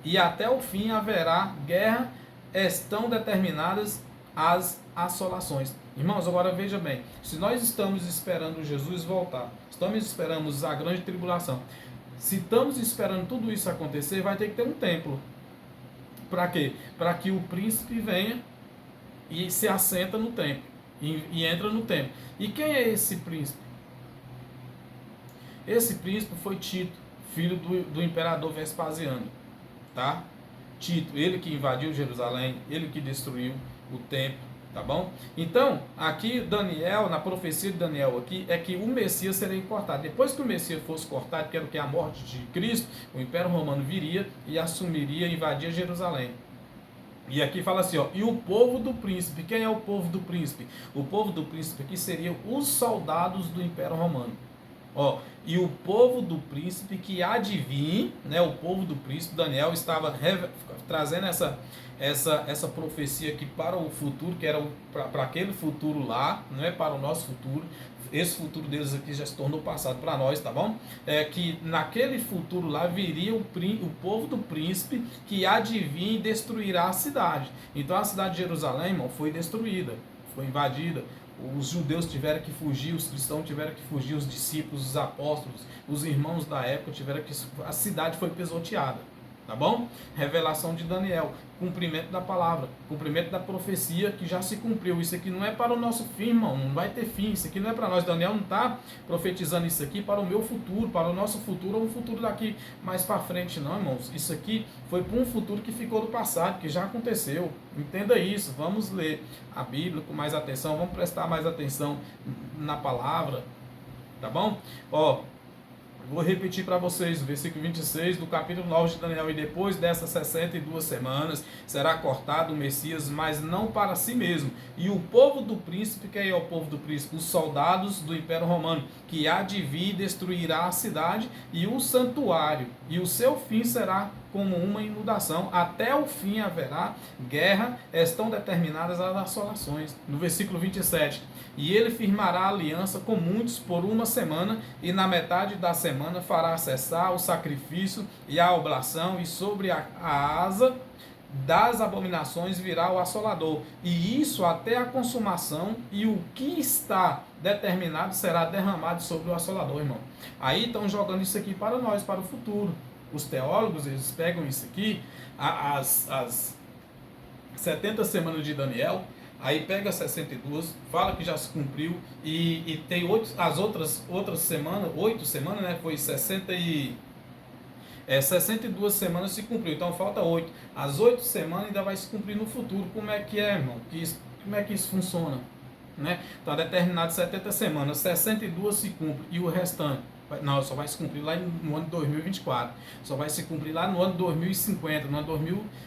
e até o fim haverá guerra, estão determinadas as assolações. Irmãos, agora veja bem, se nós estamos esperando Jesus voltar, esperamos a grande tribulação, se estamos esperando tudo isso acontecer, vai ter que ter um templo. Para quê? Para que o príncipe venha e se assenta no templo, e entra no templo. E quem é esse príncipe? Esse príncipe foi Tito, filho do imperador Vespasiano. Tá? Tito, ele que invadiu Jerusalém, ele que destruiu o templo, tá bom? Então, aqui Daniel, na profecia de Daniel aqui, é que o Messias seria cortado. Depois que o Messias fosse cortado, que era o que? A morte de Cristo, o Império Romano viria e assumiria, invadia Jerusalém. E aqui fala assim, ó, e o povo do príncipe, quem é o povo do príncipe? O povo do príncipe aqui seriam os soldados do Império Romano. Ó, e o povo do príncipe que há de vir, né, o povo do príncipe, Daniel estava trazendo essa profecia aqui para o futuro, que era para aquele futuro lá, não é para o nosso futuro. Esse futuro deles aqui já se tornou passado para nós, tá bom? Que naquele futuro lá viria o povo do príncipe que há de vir e destruirá a cidade. Então a cidade de Jerusalém, irmão, foi destruída, foi invadida. Os judeus tiveram que fugir, os cristãos tiveram que fugir, os discípulos, os apóstolos, os irmãos da época tiveram que... A cidade foi pisoteada, tá bom? Revelação de Daniel, cumprimento da palavra, cumprimento da profecia que já se cumpriu. Isso aqui não é para o nosso fim, irmão, não vai ter fim, isso aqui não é para nós. Daniel não está profetizando isso aqui para o meu futuro, para o nosso futuro ou um futuro daqui mais para frente, não, irmãos. Isso aqui foi para um futuro que ficou do passado, que já aconteceu. Entenda isso, vamos ler a Bíblia com mais atenção, vamos prestar mais atenção na palavra, tá bom? Ó, vou repetir para vocês o versículo 26 do capítulo 9 de Daniel. E depois dessas 62 semanas será cortado o Messias, mas não para si mesmo. E o povo do príncipe, quem é o povo do príncipe? Os soldados do Império Romano, que há de vir destruirá a cidade e o santuário. E o seu fim será como uma inundação. Até o fim haverá guerra, estão determinadas as assolações. No versículo 27. E ele firmará aliança com muitos por uma semana, e na metade da semana fará cessar o sacrifício e a oblação, e sobre a asa das abominações virá o assolador, e isso até a consumação, e o que está determinado será derramado sobre o assolador, irmão. Aí estão jogando isso aqui para nós, para o futuro. Os teólogos, eles pegam isso aqui, 70 semanas de Daniel, aí pega 62, fala que já se cumpriu, e tem as outras semanas, 8 semanas, né? Foi 62 semanas se cumpriu, então falta 8. As 8 semanas ainda vai se cumprir no futuro. Como é que é, irmão? Como é que isso funciona? Né? Está determinado 70 semanas, 62 se cumpre, e o restante? Não, só vai se cumprir lá no ano de 2024. Só vai se cumprir lá no ano de 2050, no ano de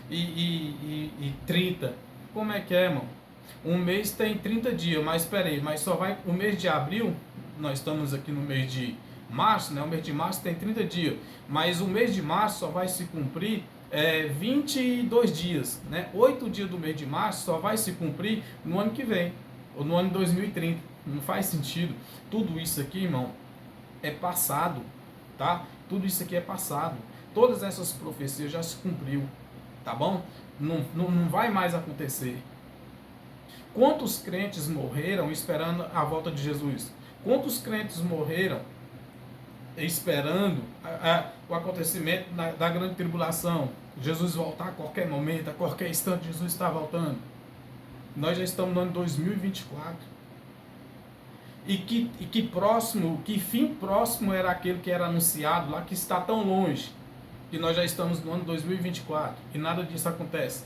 2030. Como é que é, irmão? Um mês tem 30 dias, mas espera aí, mas só vai o mês de abril, nós estamos aqui no mês de março, né? O mês de março tem 30 dias, mas o mês de março só vai se cumprir 22 dias, né? 8 dias do mês de março só vai se cumprir no ano que vem, ou no ano de 2030. Não faz sentido. Tudo isso aqui, irmão, é passado, tá? Tudo isso aqui é passado. Todas essas profecias já se cumpriu, tá bom? Não vai mais acontecer. Quantos crentes morreram esperando a volta de Jesus? Quantos crentes morreram esperando o acontecimento da grande tribulação? Jesus voltar a qualquer momento, a qualquer instante, Jesus está voltando. Nós já estamos no ano 2024. E que fim próximo era aquele que era anunciado lá, que está tão longe, que nós já estamos no ano 2024 e nada disso acontece.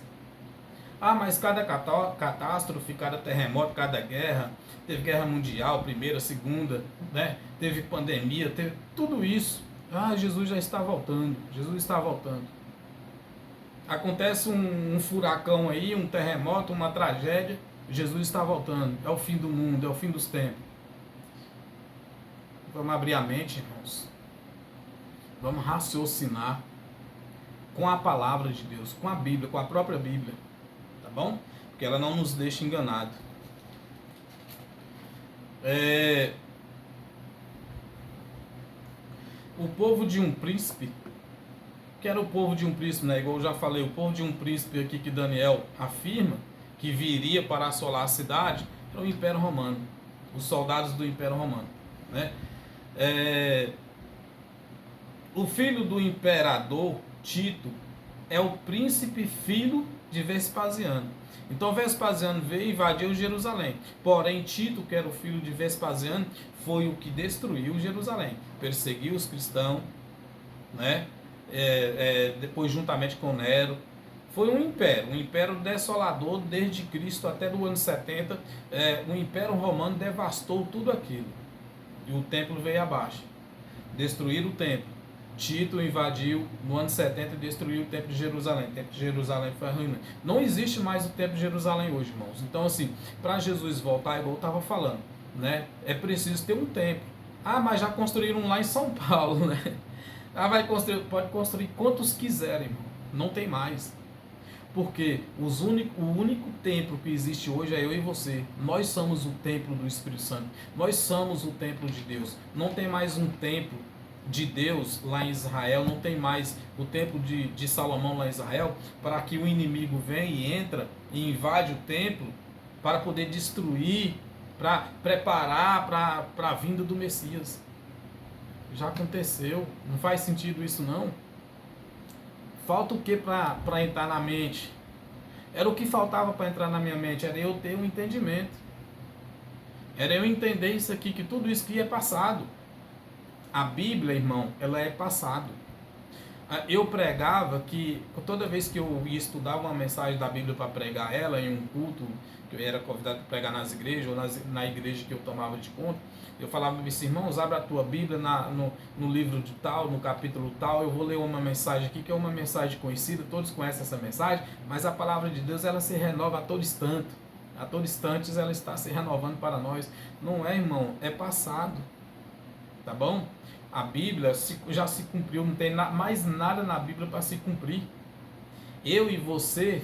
Ah, mas cada catástrofe, cada terremoto, cada guerra, teve guerra mundial, primeira, segunda, né? Teve pandemia, teve tudo isso. Ah, Jesus já está voltando, Jesus está voltando. Acontece um furacão aí, um terremoto, uma tragédia, Jesus está voltando. É o fim do mundo, é o fim dos tempos. Vamos abrir a mente, irmãos. Vamos raciocinar com a palavra de Deus, com a Bíblia, com a própria Bíblia. Tá bom? Porque ela não nos deixa enganados. O povo de um príncipe, que era o povo de um príncipe, né? Igual eu já falei, o povo de um príncipe aqui que Daniel afirma que viria para assolar a cidade, era o Império Romano, os soldados do Império Romano, né? O filho do imperador Tito é o príncipe filho de Vespasiano. Então Vespasiano veio e invadiu Jerusalém. Porém Tito, que era o filho de Vespasiano, foi o que destruiu Jerusalém, perseguiu os cristãos, né? Depois juntamente com Nero. Foi um império desolador desde Cristo até do ano 70. O Império Romano devastou tudo aquilo. E o templo veio abaixo. Destruíram o templo. Tito invadiu no ano 70 e destruiu o templo de Jerusalém. O templo de Jerusalém foi arruinado. Não existe mais o templo de Jerusalém hoje, irmãos. Então, assim, para Jesus voltar, igual eu estava falando, né? É preciso ter um templo. Ah, mas já construíram um lá em São Paulo, né? Ah, pode construir quantos quiserem, irmão. Não tem mais. Porque o único templo que existe hoje é eu e você. Nós somos o templo do Espírito Santo. Nós somos o templo de Deus. Não tem mais um templo de Deus lá em Israel. Não tem mais o templo de Salomão lá em Israel, para que o inimigo venha e entra e invade o templo para poder destruir, para preparar para a vinda do Messias. Já aconteceu. Não faz sentido isso, não. Falta o que para entrar na mente? Era o que faltava para entrar na minha mente. Era eu ter um entendimento. Era eu entender isso aqui, que tudo isso aqui é passado. A Bíblia, irmão, ela é passado. Eu pregava que, toda vez que eu ia estudar uma mensagem da Bíblia para pregar ela em um culto, que eu era convidado para pregar nas igrejas, ou na igreja que eu tomava de conta, eu falava para esses irmãos, abre a tua Bíblia no livro de tal, no capítulo tal, eu vou ler uma mensagem aqui, que é uma mensagem conhecida, todos conhecem essa mensagem, mas a palavra de Deus, ela se renova a todo instante. A todo instante ela está se renovando para nós. Não é, irmão, é passado. Tá bom? A Bíblia já se cumpriu, não tem mais nada na Bíblia para se cumprir. Eu e você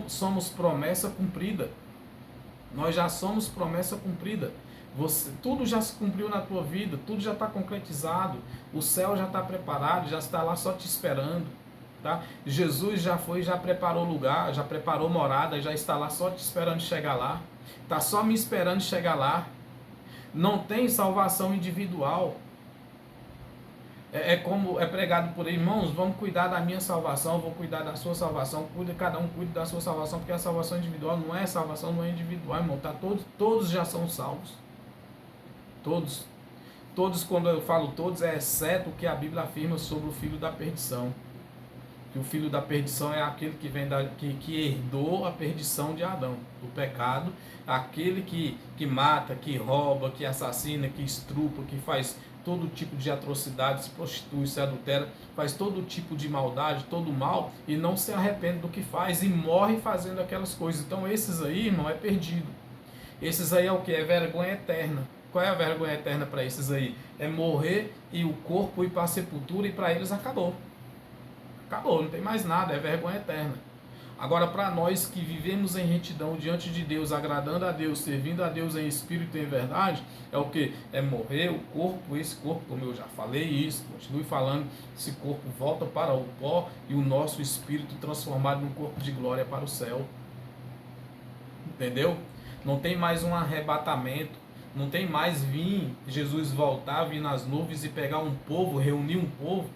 somos promessa cumprida. Nós já somos promessa cumprida. Tudo já se cumpriu na tua vida, tudo já está concretizado. O céu já está preparado, já está lá só te esperando. Tá? Jesus já foi, já preparou lugar, já preparou morada, já está lá só te esperando chegar lá. Está só me esperando chegar lá. Não tem salvação individual. É como é pregado por aí, irmãos, vamos cuidar da minha salvação, vou cuidar da sua salvação, cada um cuida da sua salvação, porque a salvação individual não é salvação, não é individual, irmão, tá? Todos já são salvos. Todos, quando eu falo todos, é exceto o que a Bíblia afirma sobre o filho da perdição. Que o filho da perdição é aquele que vem que herdou a perdição de Adão, o pecado, aquele que mata, que rouba, que assassina, que estrupa, que faz todo tipo de atrocidade, se prostitui, se adultera, faz todo tipo de maldade, todo mal, e não se arrepende do que faz e morre fazendo aquelas coisas. Então esses aí, irmão, é perdido. Esses aí é o que? É vergonha eterna. Qual é a vergonha eterna para esses aí? É morrer e o corpo ir para a sepultura, e para eles acabou. Acabou, não tem mais nada, é vergonha eterna. Agora, para nós que vivemos em retidão diante de Deus, agradando a Deus, servindo a Deus em espírito e em verdade, é o que? É morrer o corpo, esse corpo, como eu já falei isso, continue falando, esse corpo volta para o pó e o nosso espírito transformado num corpo de glória para o céu. Entendeu? Não tem mais um arrebatamento, não tem mais vir Jesus voltar, vir nas nuvens e pegar um povo, reunir um povo,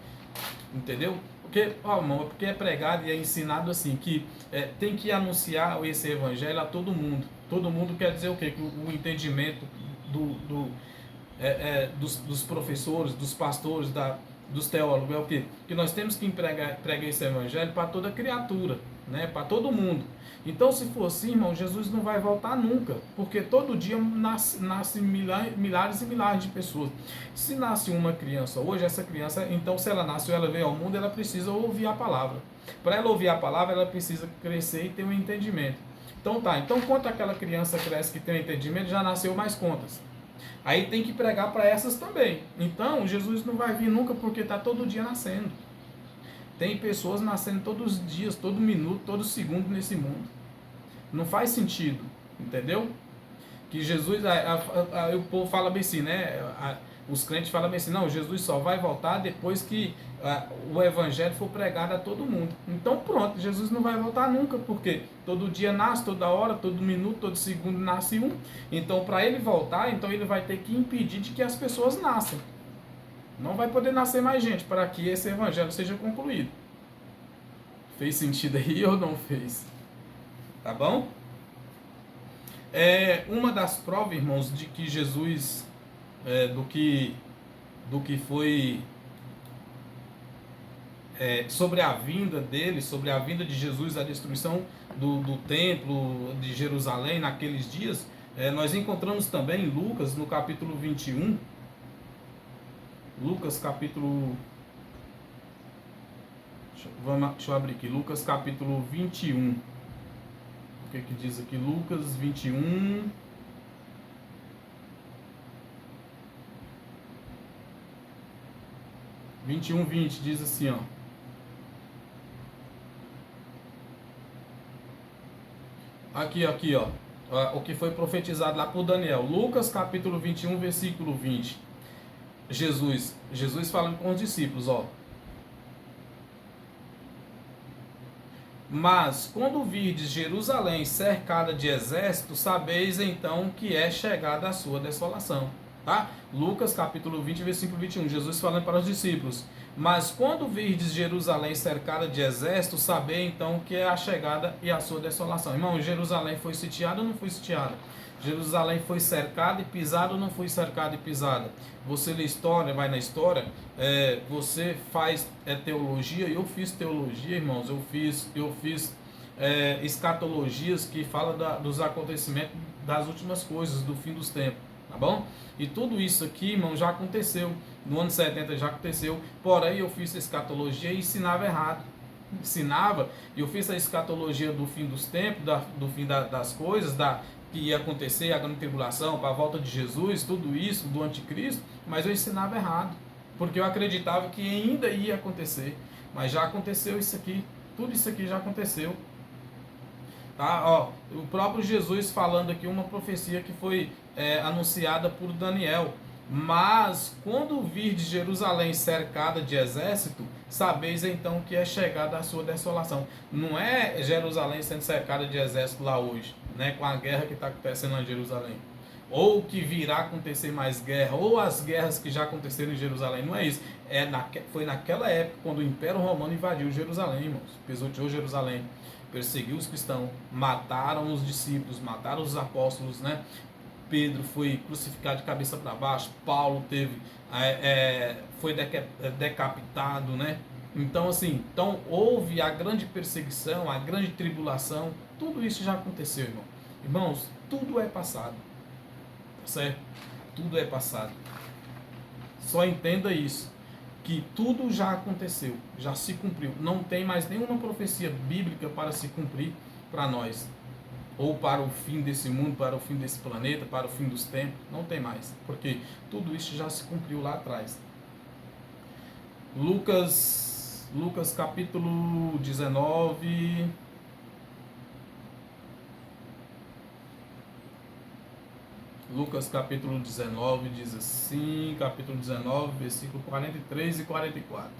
entendeu? Porque é pregado e é ensinado assim, que tem que anunciar esse evangelho a todo mundo. Todo mundo quer dizer o quê? Que o entendimento dos professores, dos pastores, dos teólogos é o quê? Que nós temos que pregar esse evangelho para toda criatura, né? Para todo mundo. Então, se for assim, irmão, Jesus não vai voltar nunca, porque todo dia nasce milhares e milhares de pessoas. Se nasce uma criança hoje, essa criança, então, se ela nasce ou ela veio ao mundo, ela precisa ouvir a palavra. Para ela ouvir a palavra, ela precisa crescer e ter um entendimento. Então tá, então quanto aquela criança cresce que tem um entendimento, já nasceu mais contas. Aí tem que pregar para essas também. Então, Jesus não vai vir nunca, porque está todo dia nascendo. Tem pessoas nascendo todos os dias, todo minuto, todo segundo nesse mundo. Não faz sentido, entendeu? Que Jesus, o povo fala bem assim, né? Os crentes falam bem assim, não, Jesus só vai voltar depois que o evangelho for pregado a todo mundo. Então pronto, Jesus não vai voltar nunca, porque todo dia nasce, toda hora, todo minuto, todo segundo nasce um. Então para ele voltar, então ele vai ter que impedir de que as pessoas nasçam. Não vai poder nascer mais gente para que esse evangelho seja concluído. Fez sentido aí ou não fez? Tá bom? Uma das provas, irmãos, de que Jesus, do que foi sobre a vinda dele, sobre a vinda de Jesus, a destruição do templo de Jerusalém naqueles dias, nós encontramos também em Lucas, no capítulo 21, Lucas capítulo... Deixa eu abrir aqui. Lucas capítulo 21. O que diz aqui? Lucas 21. (21, 20) diz assim, ó. Aqui, ó. O que foi profetizado lá por Daniel. Lucas capítulo 21, versículo 20. Jesus falando com os discípulos, ó. Mas quando virdes Jerusalém cercada de exército, sabeis então que é chegada a sua desolação. Tá? Lucas capítulo 20, versículo 21. Jesus falando para os discípulos. Mas quando virdes Jerusalém cercada de exército, sabei então que é a chegada e a sua desolação. Irmão, Jerusalém foi sitiada ou não foi sitiada? Jerusalém foi cercada e pisada ou não foi cercada e pisada? Você lê história, vai na história, você faz teologia, eu fiz teologia, irmãos, eu fiz escatologias que falam dos acontecimentos das últimas coisas, do fim dos tempos, tá bom? E tudo isso aqui, irmão, já aconteceu, no ano 70 já aconteceu, porém eu fiz escatologia e ensinava errado. Ensinava, e eu fiz a escatologia do fim dos tempos, do fim das coisas, que ia acontecer, a grande tribulação, para a volta de Jesus, tudo isso, do anticristo, mas eu ensinava errado, porque eu acreditava que ainda ia acontecer, mas já aconteceu isso aqui, tudo isso aqui já aconteceu. Tá? Ó, o próprio Jesus falando aqui uma profecia que foi anunciada por Daniel. Mas quando virdes Jerusalém cercada de exército, sabeis então que é chegada a sua desolação. Não é Jerusalém sendo cercada de exército lá hoje, né, com a guerra que está acontecendo lá em Jerusalém. ou que virá acontecer mais guerra, ou as guerras que já aconteceram em Jerusalém. Não é isso. Foi naquela época quando o Império Romano invadiu Jerusalém, irmãos. Pisoteou Jerusalém, perseguiu os cristãos, mataram os discípulos, mataram os apóstolos, né? Pedro foi crucificado de cabeça para baixo, Paulo foi decapitado, né? Então, assim, houve a grande perseguição, a grande tribulação, tudo isso já aconteceu, irmão. Irmãos, tudo é passado, tá certo? Tudo é passado. Só entenda isso, que tudo já aconteceu, já se cumpriu. Não tem mais nenhuma profecia bíblica para se cumprir para nós, ou para o fim desse mundo, para o fim desse planeta, para o fim dos tempos. Não tem mais, porque tudo isso já se cumpriu lá atrás. Lucas capítulo 19. Lucas capítulo 19 diz assim, capítulo 19, versículo 43 e 44.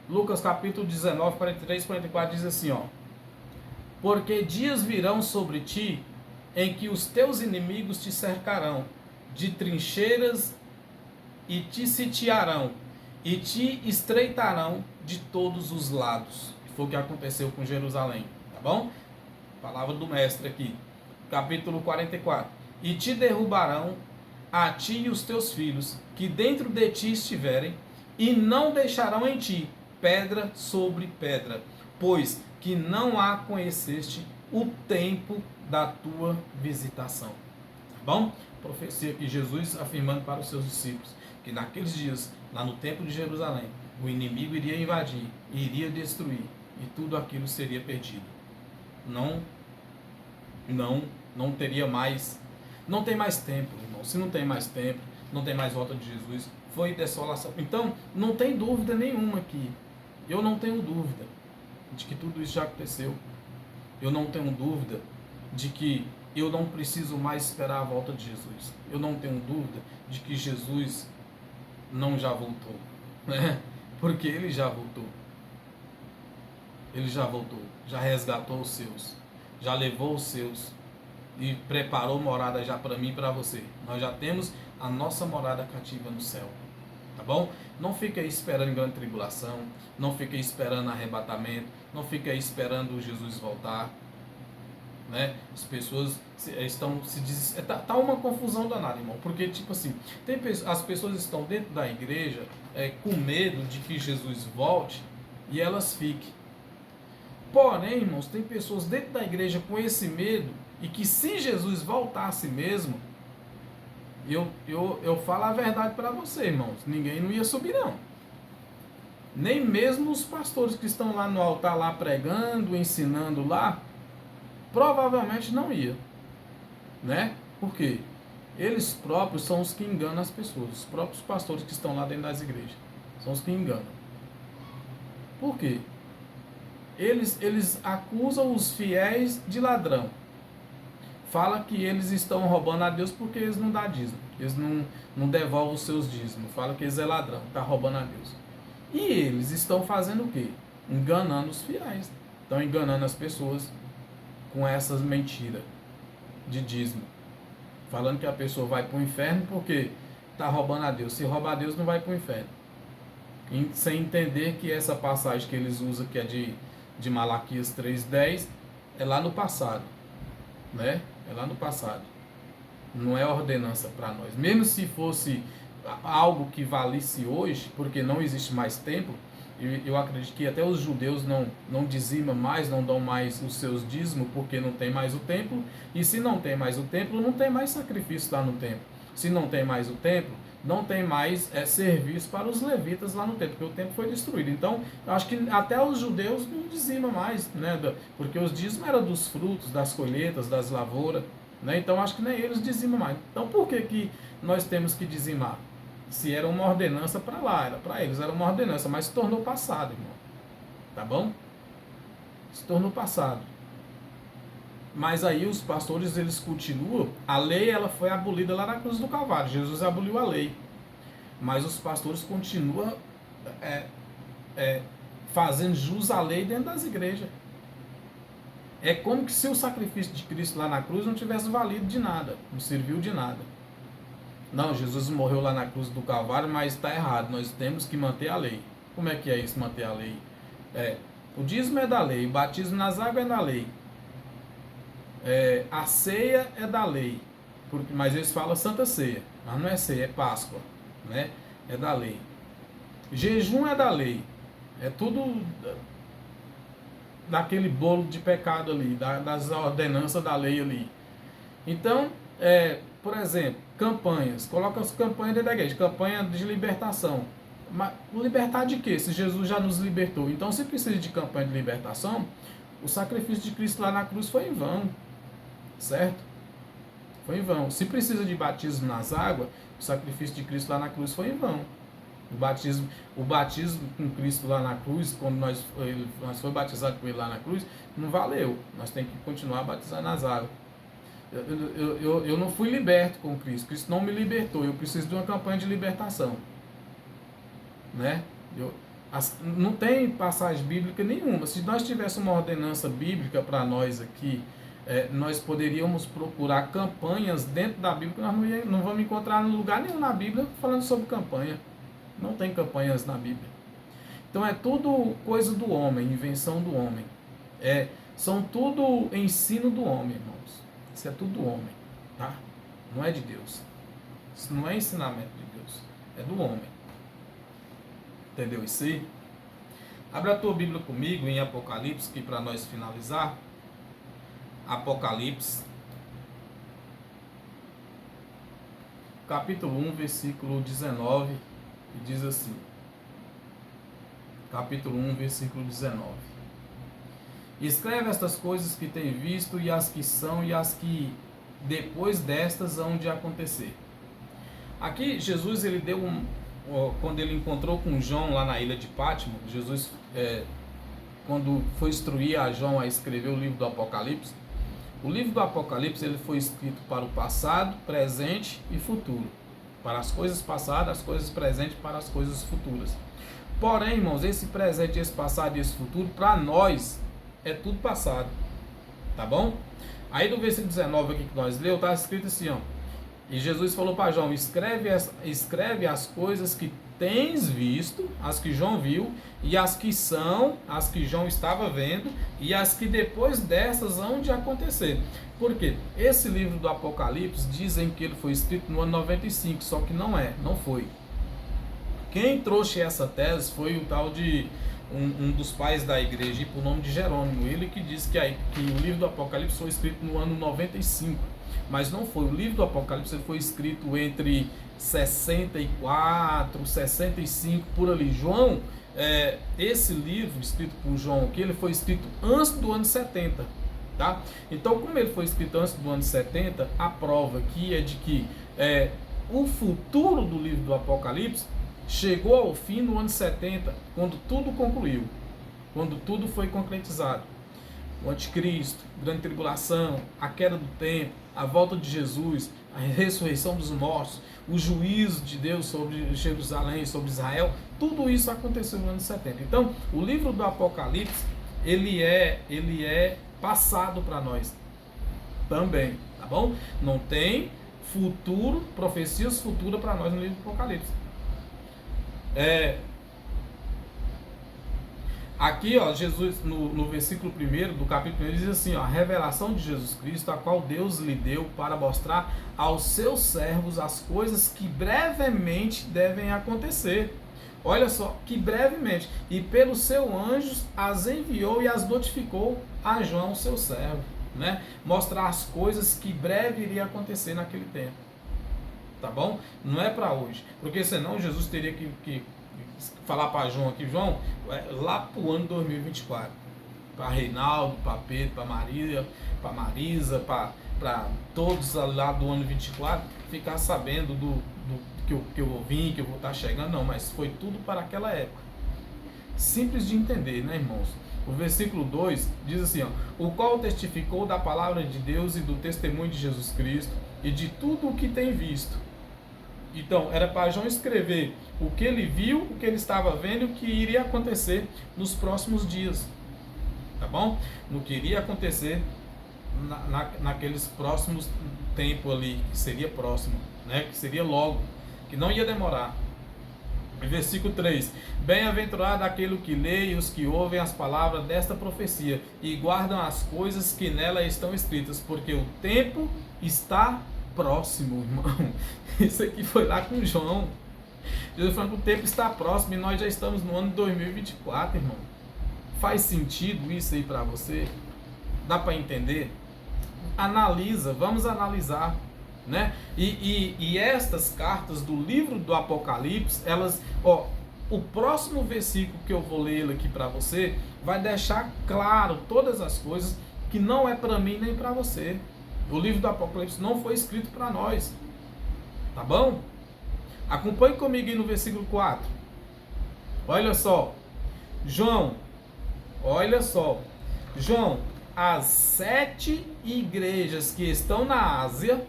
Lucas capítulo 19, 43 e 44 diz assim, ó: porque dias virão sobre ti, em que os teus inimigos te cercarão de trincheiras e te sitiarão, e te estreitarão de todos os lados. Foi o que aconteceu com Jerusalém, tá bom? Palavra do mestre aqui. Capítulo 44. E te derrubarão, a ti e os teus filhos, que dentro de ti estiverem, e não deixarão em ti pedra sobre pedra, pois que não a conheceste o tempo da tua visitação. Tá bom? Profecia que Jesus afirmando para os seus discípulos que naqueles dias, lá no templo de Jerusalém, o inimigo iria invadir, iria destruir, e tudo aquilo seria perdido. Não teria mais, não tem mais tempo, irmão. Se não tem mais tempo, não tem mais volta de Jesus, foi desolação. Então, não tem dúvida nenhuma aqui. Eu não tenho dúvida de que tudo isso já aconteceu. Eu não tenho dúvida de que eu não preciso mais esperar a volta de Jesus. Eu não tenho dúvida de que Jesus não já voltou, né? Porque ele já voltou. Ele já voltou, já resgatou os seus, já levou os seus e preparou morada já para mim e para você. Nós já temos a nossa morada cativa no céu, tá bom? Não fica aí esperando grande tribulação, não fica aí esperando arrebatamento, não fica aí esperando Jesus voltar, né? As pessoas estão se tá uma confusão danada, irmão, porque tipo assim, as pessoas estão dentro da igreja com medo de que Jesus volte e elas fiquem. Porém, irmãos, tem pessoas dentro da igreja com esse medo e que se Jesus voltasse mesmo, eu falo a verdade para você, irmãos, ninguém não ia subir não. Nem mesmo os pastores que estão lá no altar lá pregando, ensinando lá, provavelmente não ia, né? Por quê? Eles próprios são os que enganam as pessoas, os próprios pastores que estão lá dentro das igrejas, são os que enganam. Por quê? Eles acusam os fiéis de ladrão. Fala que eles estão roubando a Deus porque eles não dão dízimo, eles não devolvem os seus dízimos. Fala que eles é ladrão, está roubando a Deus. E eles estão fazendo o quê? Enganando os fiéis, estão enganando as pessoas com essas mentiras de dízimo, falando que a pessoa vai para o inferno porque está roubando a Deus. Se roubar a Deus, não vai para o inferno. Sem entender que essa passagem que eles usam, que é de Malaquias 3,10, é lá no passado, né? É lá no passado. Não é ordenança para nós. Mesmo se fosse algo que valisse hoje, porque não existe mais templo, eu acredito que até os judeus não dizimam mais, não dão mais os seus dízimos, porque não tem mais o templo. E se não tem mais o templo, não tem mais sacrifício lá no templo. Se não tem mais o templo, não tem mais serviço para os levitas lá no templo, porque o templo foi destruído. Então, eu acho que até os judeus não dizimam mais, né? Porque os dízimos eram dos frutos, das colheitas, das lavouras, né? Então, acho que nem eles dizimam mais. Então, por que nós temos que dizimar? Se era uma ordenança para lá, era para eles, era uma ordenança, mas se tornou passado, irmão. Tá bom? Se tornou passado. Mas aí os pastores, eles continuam, a lei ela foi abolida lá na cruz do Calvário, Jesus aboliu a lei. Mas os pastores continuam fazendo jus à lei dentro das igrejas. É como que se o sacrifício de Cristo lá na cruz não tivesse valido de nada, não serviu de nada. Não, Jesus morreu lá na cruz do Calvário, mas está errado, nós temos que manter a lei. Como é que é isso, manter a lei? O dízimo é da lei, o batismo nas águas é da lei, a ceia é da lei, mas eles falam Santa Ceia, mas não é ceia, é Páscoa, né? É da lei. Jejum é da lei, é tudo daquele bolo de pecado ali, das ordenanças da lei ali. Então, por exemplo, campanhas, coloca as campanhas dentro da igreja, campanha de libertação. Mas libertar de quê? Se Jesus já nos libertou. Então, se precisa de campanha de libertação, o sacrifício de Cristo lá na cruz foi em vão, certo? Foi em vão. Se precisa de batismo nas águas, o sacrifício de Cristo lá na cruz foi em vão. O batismo com Cristo lá na cruz, quando nós fomos batizados com ele lá na cruz, não valeu. Nós temos que continuar a batizar nas águas. Eu não fui liberto com Cristo. Cristo não me libertou. Eu preciso de uma campanha de libertação. Né? Não tem passagem bíblica nenhuma. Se nós tivéssemos uma ordenança bíblica para nós aqui, nós poderíamos procurar campanhas dentro da Bíblia, que nós não vamos encontrar em lugar nenhum na Bíblia falando sobre campanha. Não tem campanhas na Bíblia. Então é tudo coisa do homem, invenção do homem. São tudo ensino do homem, irmãos. Isso é tudo do homem, tá? Não é de Deus. Isso não é ensinamento de Deus. É do homem. Entendeu isso aí? Abra a tua Bíblia comigo em Apocalipse, que para nós finalizar. Apocalipse. Capítulo 1, versículo 19. E diz assim. Capítulo 1, versículo 19. Escreve estas coisas que tem visto, e as que são, e as que depois destas hão de acontecer. Aqui Jesus ele deu quando ele encontrou com João lá na ilha de Pátimo, Jesus quando foi instruir a João a escrever o livro do Apocalipse, o livro do Apocalipse ele foi escrito para o passado, presente e futuro, para as coisas passadas, as coisas presentes, para as coisas futuras. Porém, irmãos, esse presente, esse passado e esse futuro, para nós é tudo passado, tá bom? Aí no versículo 19 aqui que nós leu, está escrito assim, ó. E Jesus falou para João, escreve as coisas que tens visto, as que João viu, e as que são, as que João estava vendo, e as que depois dessas hão de acontecer. Por quê? Esse livro do Apocalipse, dizem que ele foi escrito no ano 95, só que não foi. Quem trouxe essa tese foi o tal de um dos pais da igreja, por nome de Jerônimo, ele que disse que o livro do Apocalipse foi escrito no ano 95. Mas não foi. O livro do Apocalipse ele foi escrito entre 64, 65, por ali. João, esse livro escrito por João aqui, ele foi escrito antes do ano 70. Tá? Então, como ele foi escrito antes do ano 70, a prova aqui é de que o futuro do livro do Apocalipse chegou ao fim no ano 70, quando tudo concluiu, quando tudo foi concretizado. O anticristo, grande tribulação, a queda do templo, a volta de Jesus, a ressurreição dos mortos, o juízo de Deus sobre Jerusalém, sobre Israel, tudo isso aconteceu no ano 70. Então, o livro do Apocalipse, ele é passado para nós também, tá bom? Não tem futuro, profecias futuras para nós no livro do Apocalipse. Aqui, ó, Jesus, no versículo 1 do capítulo 1, ele diz assim, ó, a revelação de Jesus Cristo, a qual Deus lhe deu para mostrar aos seus servos as coisas que brevemente devem acontecer. Olha só, que brevemente. E pelos seus anjos as enviou e as notificou a João, seu servo. Né? Mostrar as coisas que breve iria acontecer naquele tempo. Tá bom? Não é para hoje. Porque senão Jesus teria que falar para João aqui, João, lá para o ano 2024. Para Reinaldo, para Pedro, para Maria, para Marisa, para todos lá do ano 24, ficar sabendo do que eu vou vir, que eu vou estar chegando. Não, mas foi tudo para aquela época. Simples de entender, né, irmãos? O versículo 2 diz assim, ó, o qual testificou da palavra de Deus e do testemunho de Jesus Cristo e de tudo o que tem visto. Então, era para João escrever o que ele viu, o que ele estava vendo e o que iria acontecer nos próximos dias. tá bom? No que iria acontecer naqueles próximos tempos ali, que seria próximo, né? Que seria logo, que não ia demorar. Versículo 3: Bem-aventurado aquele que lê e os que ouvem as palavras desta profecia e guardam as coisas que nela estão escritas, porque o tempo está próximo, irmão. Isso aqui foi lá com João. Jesus falando que o tempo está próximo e nós já estamos no ano 2024, irmão. Faz sentido isso aí para você? Dá para entender? Analisa, vamos analisar, né? E estas cartas do livro do Apocalipse, elas, o próximo versículo que eu vou ler aqui para você vai deixar claro todas as coisas que não é para mim nem para você. O livro do Apocalipse não foi escrito para nós, tá bom? Acompanhe comigo aí no versículo 4. Olha só, João, olha só, João, as 7 igrejas que estão na Ásia,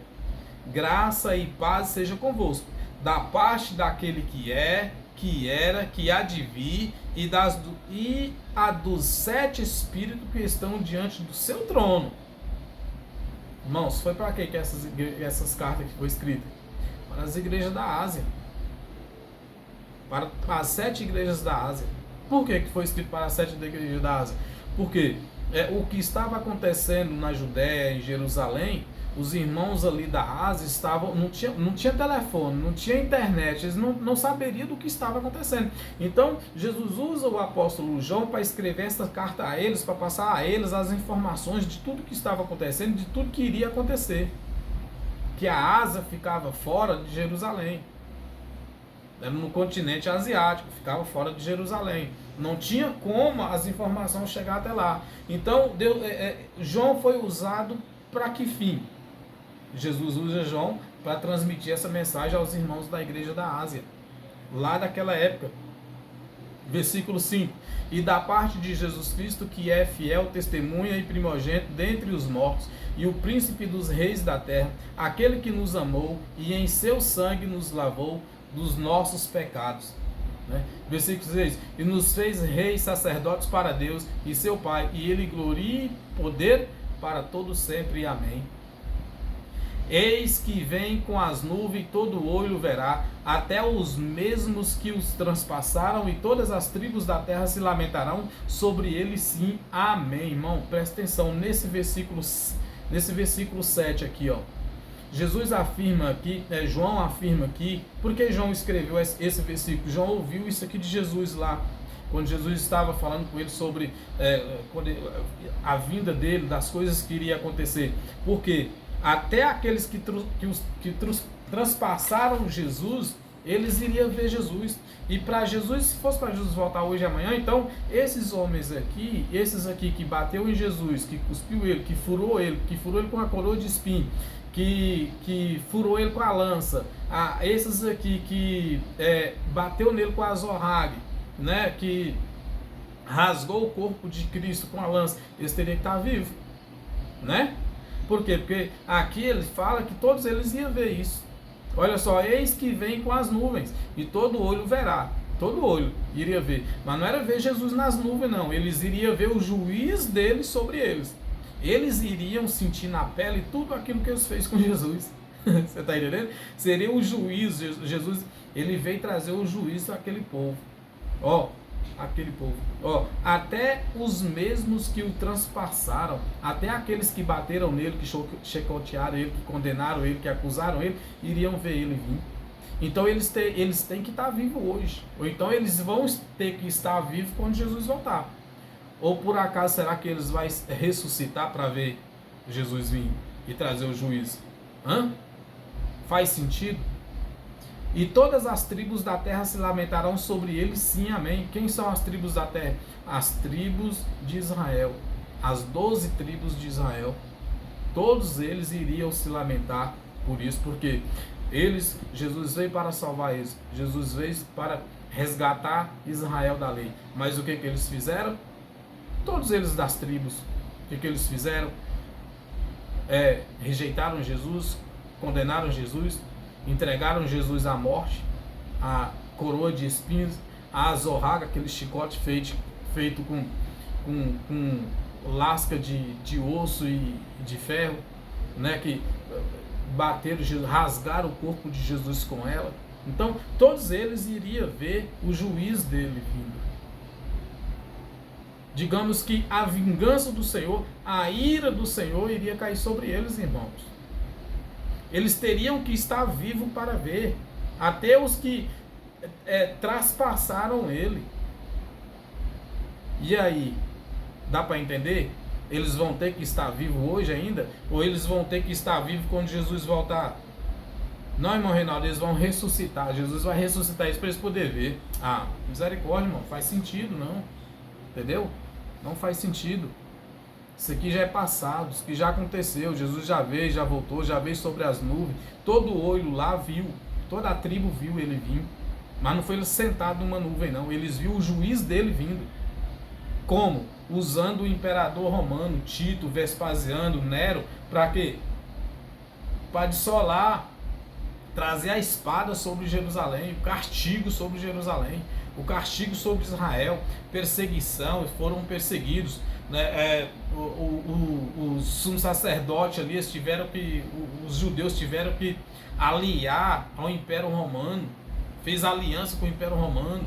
graça e paz seja convosco, da parte daquele que é, que era, que há de vir, e a dos 7 espíritos que estão diante do seu trono. Irmãos, foi para que essas cartas que foi escritas? Para as igrejas da Ásia. Para as 7 igrejas da Ásia. Por que foi escrito para as 7 igrejas da Ásia? Porque o que estava acontecendo na Judéia, em Jerusalém, os irmãos ali da Ásia estavam, não tinha telefone, não tinha internet, eles não saberiam do que estava acontecendo. Então, Jesus usa o apóstolo João para escrever essa carta a eles, para passar a eles as informações de tudo que estava acontecendo, de tudo que iria acontecer. Que a Ásia ficava fora de Jerusalém. Era no continente asiático, ficava fora de Jerusalém. Não tinha como as informações chegar até lá. Então, João foi usado para que fim? Jesus usa João para transmitir essa mensagem aos irmãos da igreja da Ásia, lá daquela época. Versículo 5: E da parte de Jesus Cristo, que é fiel, testemunha e primogênito dentre os mortos, e o príncipe dos reis da terra, aquele que nos amou e em seu sangue nos lavou dos nossos pecados. Versículo 6: E nos fez reis sacerdotes para Deus e seu Pai, e ele gloria e poder para todo sempre. Amém. Eis que vem com as nuvens, todo olho verá, até os mesmos que os transpassaram, e todas as tribos da terra se lamentarão sobre ele, sim. Amém. Irmão, presta atenção nesse versículo 7 aqui, Jesus afirma aqui, João afirma aqui, porque João escreveu esse versículo? João ouviu isso aqui de Jesus lá, quando Jesus estava falando com ele sobre a vinda dele, das coisas que iria acontecer. Porque até aqueles que transpassaram Jesus, eles iriam ver Jesus. E para Jesus, se fosse para Jesus voltar hoje e amanhã, então esses homens aqui, esses aqui que bateu em Jesus, que cuspiu ele, que furou ele com a coroa de espinho, que furou ele com a lança, esses aqui que bateu nele com a azorrague, né, que rasgou o corpo de Cristo com a lança, eles teriam que estar vivos, né? Por quê? Porque aqui ele fala que todos eles iam ver isso. Olha só, eis que vem com as nuvens, e todo olho verá. Todo olho iria ver. Mas não era ver Jesus nas nuvens, não. Eles iriam ver o juiz dele sobre eles. Eles iriam sentir na pele tudo aquilo que eles fez com Jesus. Você está entendendo? Seria o juiz. Jesus, ele veio trazer o juízo àquele povo. Aquele povo. Até os mesmos que o transpassaram, até aqueles que bateram nele, que chicotearam ele, que condenaram ele, que acusaram ele, iriam ver ele vir. Então eles têm que estar vivos hoje. Ou então eles vão ter que estar vivos quando Jesus voltar. Ou por acaso será que eles vão ressuscitar para ver Jesus vir e trazer o juízo? Faz sentido? E todas as tribos da terra se lamentarão sobre ele, sim, amém. Quem são as tribos da terra? As tribos de Israel. As 12 tribos de Israel. Todos eles iriam se lamentar por isso, porque Jesus veio para salvar eles. Jesus veio para resgatar Israel da lei. Mas o que eles fizeram? Todos eles das tribos, o que eles fizeram? Rejeitaram Jesus, condenaram Jesus, entregaram Jesus à morte, a coroa de espinhos, a azorraga, aquele chicote feito com lasca de osso e de ferro, né, que bateram Jesus, rasgaram o corpo de Jesus com ela. Então todos eles iriam ver o juiz dele vindo. Digamos que a vingança do Senhor, a ira do Senhor iria cair sobre eles, irmãos. Eles teriam que estar vivos para ver. Até os que traspassaram ele. E aí, dá para entender? Eles vão ter que estar vivos hoje ainda? Ou eles vão ter que estar vivos quando Jesus voltar? Não, irmão Reinaldo, eles vão ressuscitar. Jesus vai ressuscitar eles para eles poderem ver. Ah, misericórdia, irmão, faz sentido, não. Entendeu? Não faz sentido. Isso aqui já é passado, isso aqui já aconteceu. Jesus já veio, já voltou, já veio sobre as nuvens. Todo olho lá viu, toda a tribo viu ele vir. Mas não foi ele sentado numa nuvem, não. Eles viram o juiz dele vindo. Como? Usando o imperador romano, Tito, Vespasiano, Nero, para quê? Para dissolar, trazer a espada sobre Jerusalém, o castigo sobre Jerusalém, o castigo sobre Israel, perseguição, foram perseguidos, né? Os sumos sacerdotes ali, os judeus tiveram que aliar ao Império Romano, fez aliança com o Império Romano,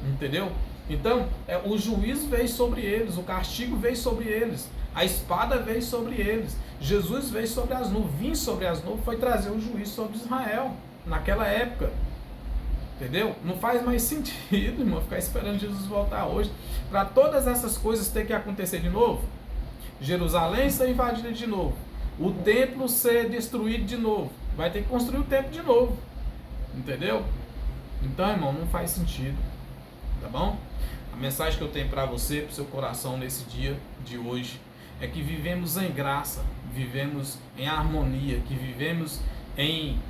entendeu? Então, o juízo veio sobre eles, o castigo veio sobre eles, a espada veio sobre eles, Jesus veio sobre as nuvens, vir sobre as nuvens foi trazer o juízo sobre Israel, naquela época, entendeu? Não faz mais sentido, irmão, ficar esperando Jesus voltar hoje, para todas essas coisas ter que acontecer de novo, Jerusalém ser invadida de novo, o templo ser destruído de novo, vai ter que construir o templo de novo, entendeu? Então, irmão, não faz sentido, tá bom? A mensagem que eu tenho para você, para o seu coração nesse dia de hoje, é que vivemos em graça, vivemos em harmonia, que vivemos em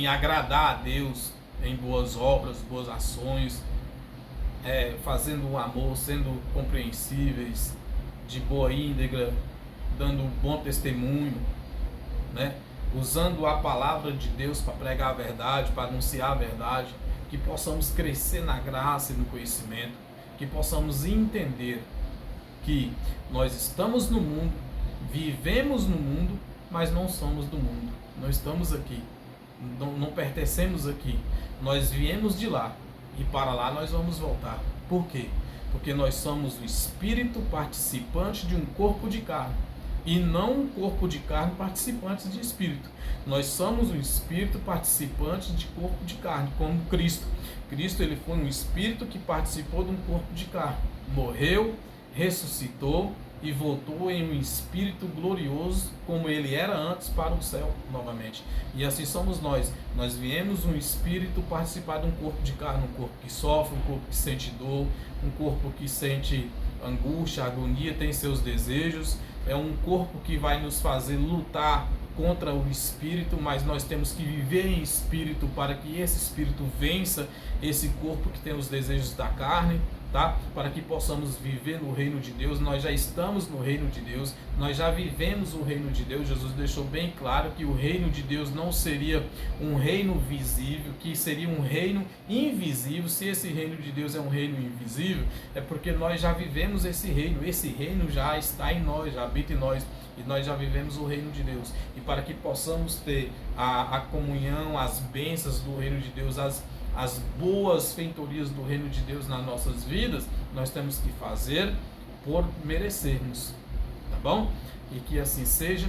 agradar a Deus, em boas obras, boas ações, fazendo o amor, sendo compreensíveis, de boa íntegra, dando bom testemunho, né? Usando a palavra de Deus para pregar a verdade, para anunciar a verdade, que possamos crescer na graça e no conhecimento, que possamos entender que nós estamos no mundo, vivemos no mundo, mas não somos do mundo, não estamos aqui, não pertencemos aqui, nós viemos de lá e para lá nós vamos voltar. Por quê? Porque nós somos o espírito participante de um corpo de carne, e não um corpo de carne participante de espírito. Nós somos um espírito participante de corpo de carne, como Cristo. Cristo, ele foi um espírito que participou de um corpo de carne, morreu, ressuscitou e voltou em um espírito glorioso, como ele era antes, para o céu novamente. E assim somos nós. Nós viemos um espírito participar de um corpo de carne, um corpo que sofre, um corpo que sente dor, um corpo que sente angústia, agonia, tem seus desejos. É um corpo que vai nos fazer lutar contra o espírito, mas nós temos que viver em espírito para que esse espírito vença esse corpo que tem os desejos da carne, tá? Para que possamos viver no reino de Deus. Nós já estamos no reino de Deus, nós já vivemos o reino de Deus. Jesus deixou bem claro que o reino de Deus não seria um reino visível, que seria um reino invisível. Se esse reino de Deus é um reino invisível, é porque nós já vivemos esse reino já está em nós, já habita em nós, e nós já vivemos o reino de Deus. E para que possamos ter a comunhão, as bênçãos do reino de Deus, as boas feitorias do reino de Deus nas nossas vidas, nós temos que fazer por merecermos, tá bom? E que assim seja,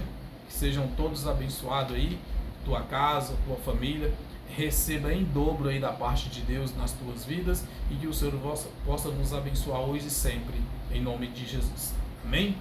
que sejam todos abençoados aí, tua casa, tua família, receba em dobro aí da parte de Deus nas tuas vidas, e que o Senhor possa nos abençoar hoje e sempre, em nome de Jesus. Amém?